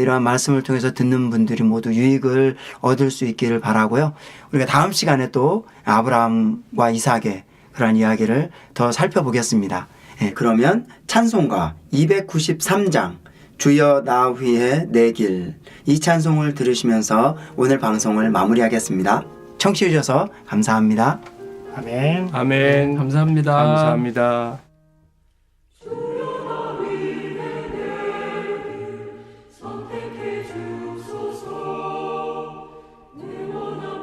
이러한 말씀을 통해서 듣는 분들이 모두 유익을 얻을 수 있기를 바라고요. 우리가 다음 시간에 또 아브라함과 이삭의 그러한 이야기를 더 살펴보겠습니다. 그러면 찬송가 293장 주여 나 위에 내 길 이 찬송을 들으시면서 오늘 방송을 마무리하겠습니다. 청취해 주셔서 감사합니다. 아멘. 아멘. 감사합니다. 감사합니다. 선택해 주소서 내 원함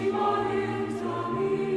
많은 자비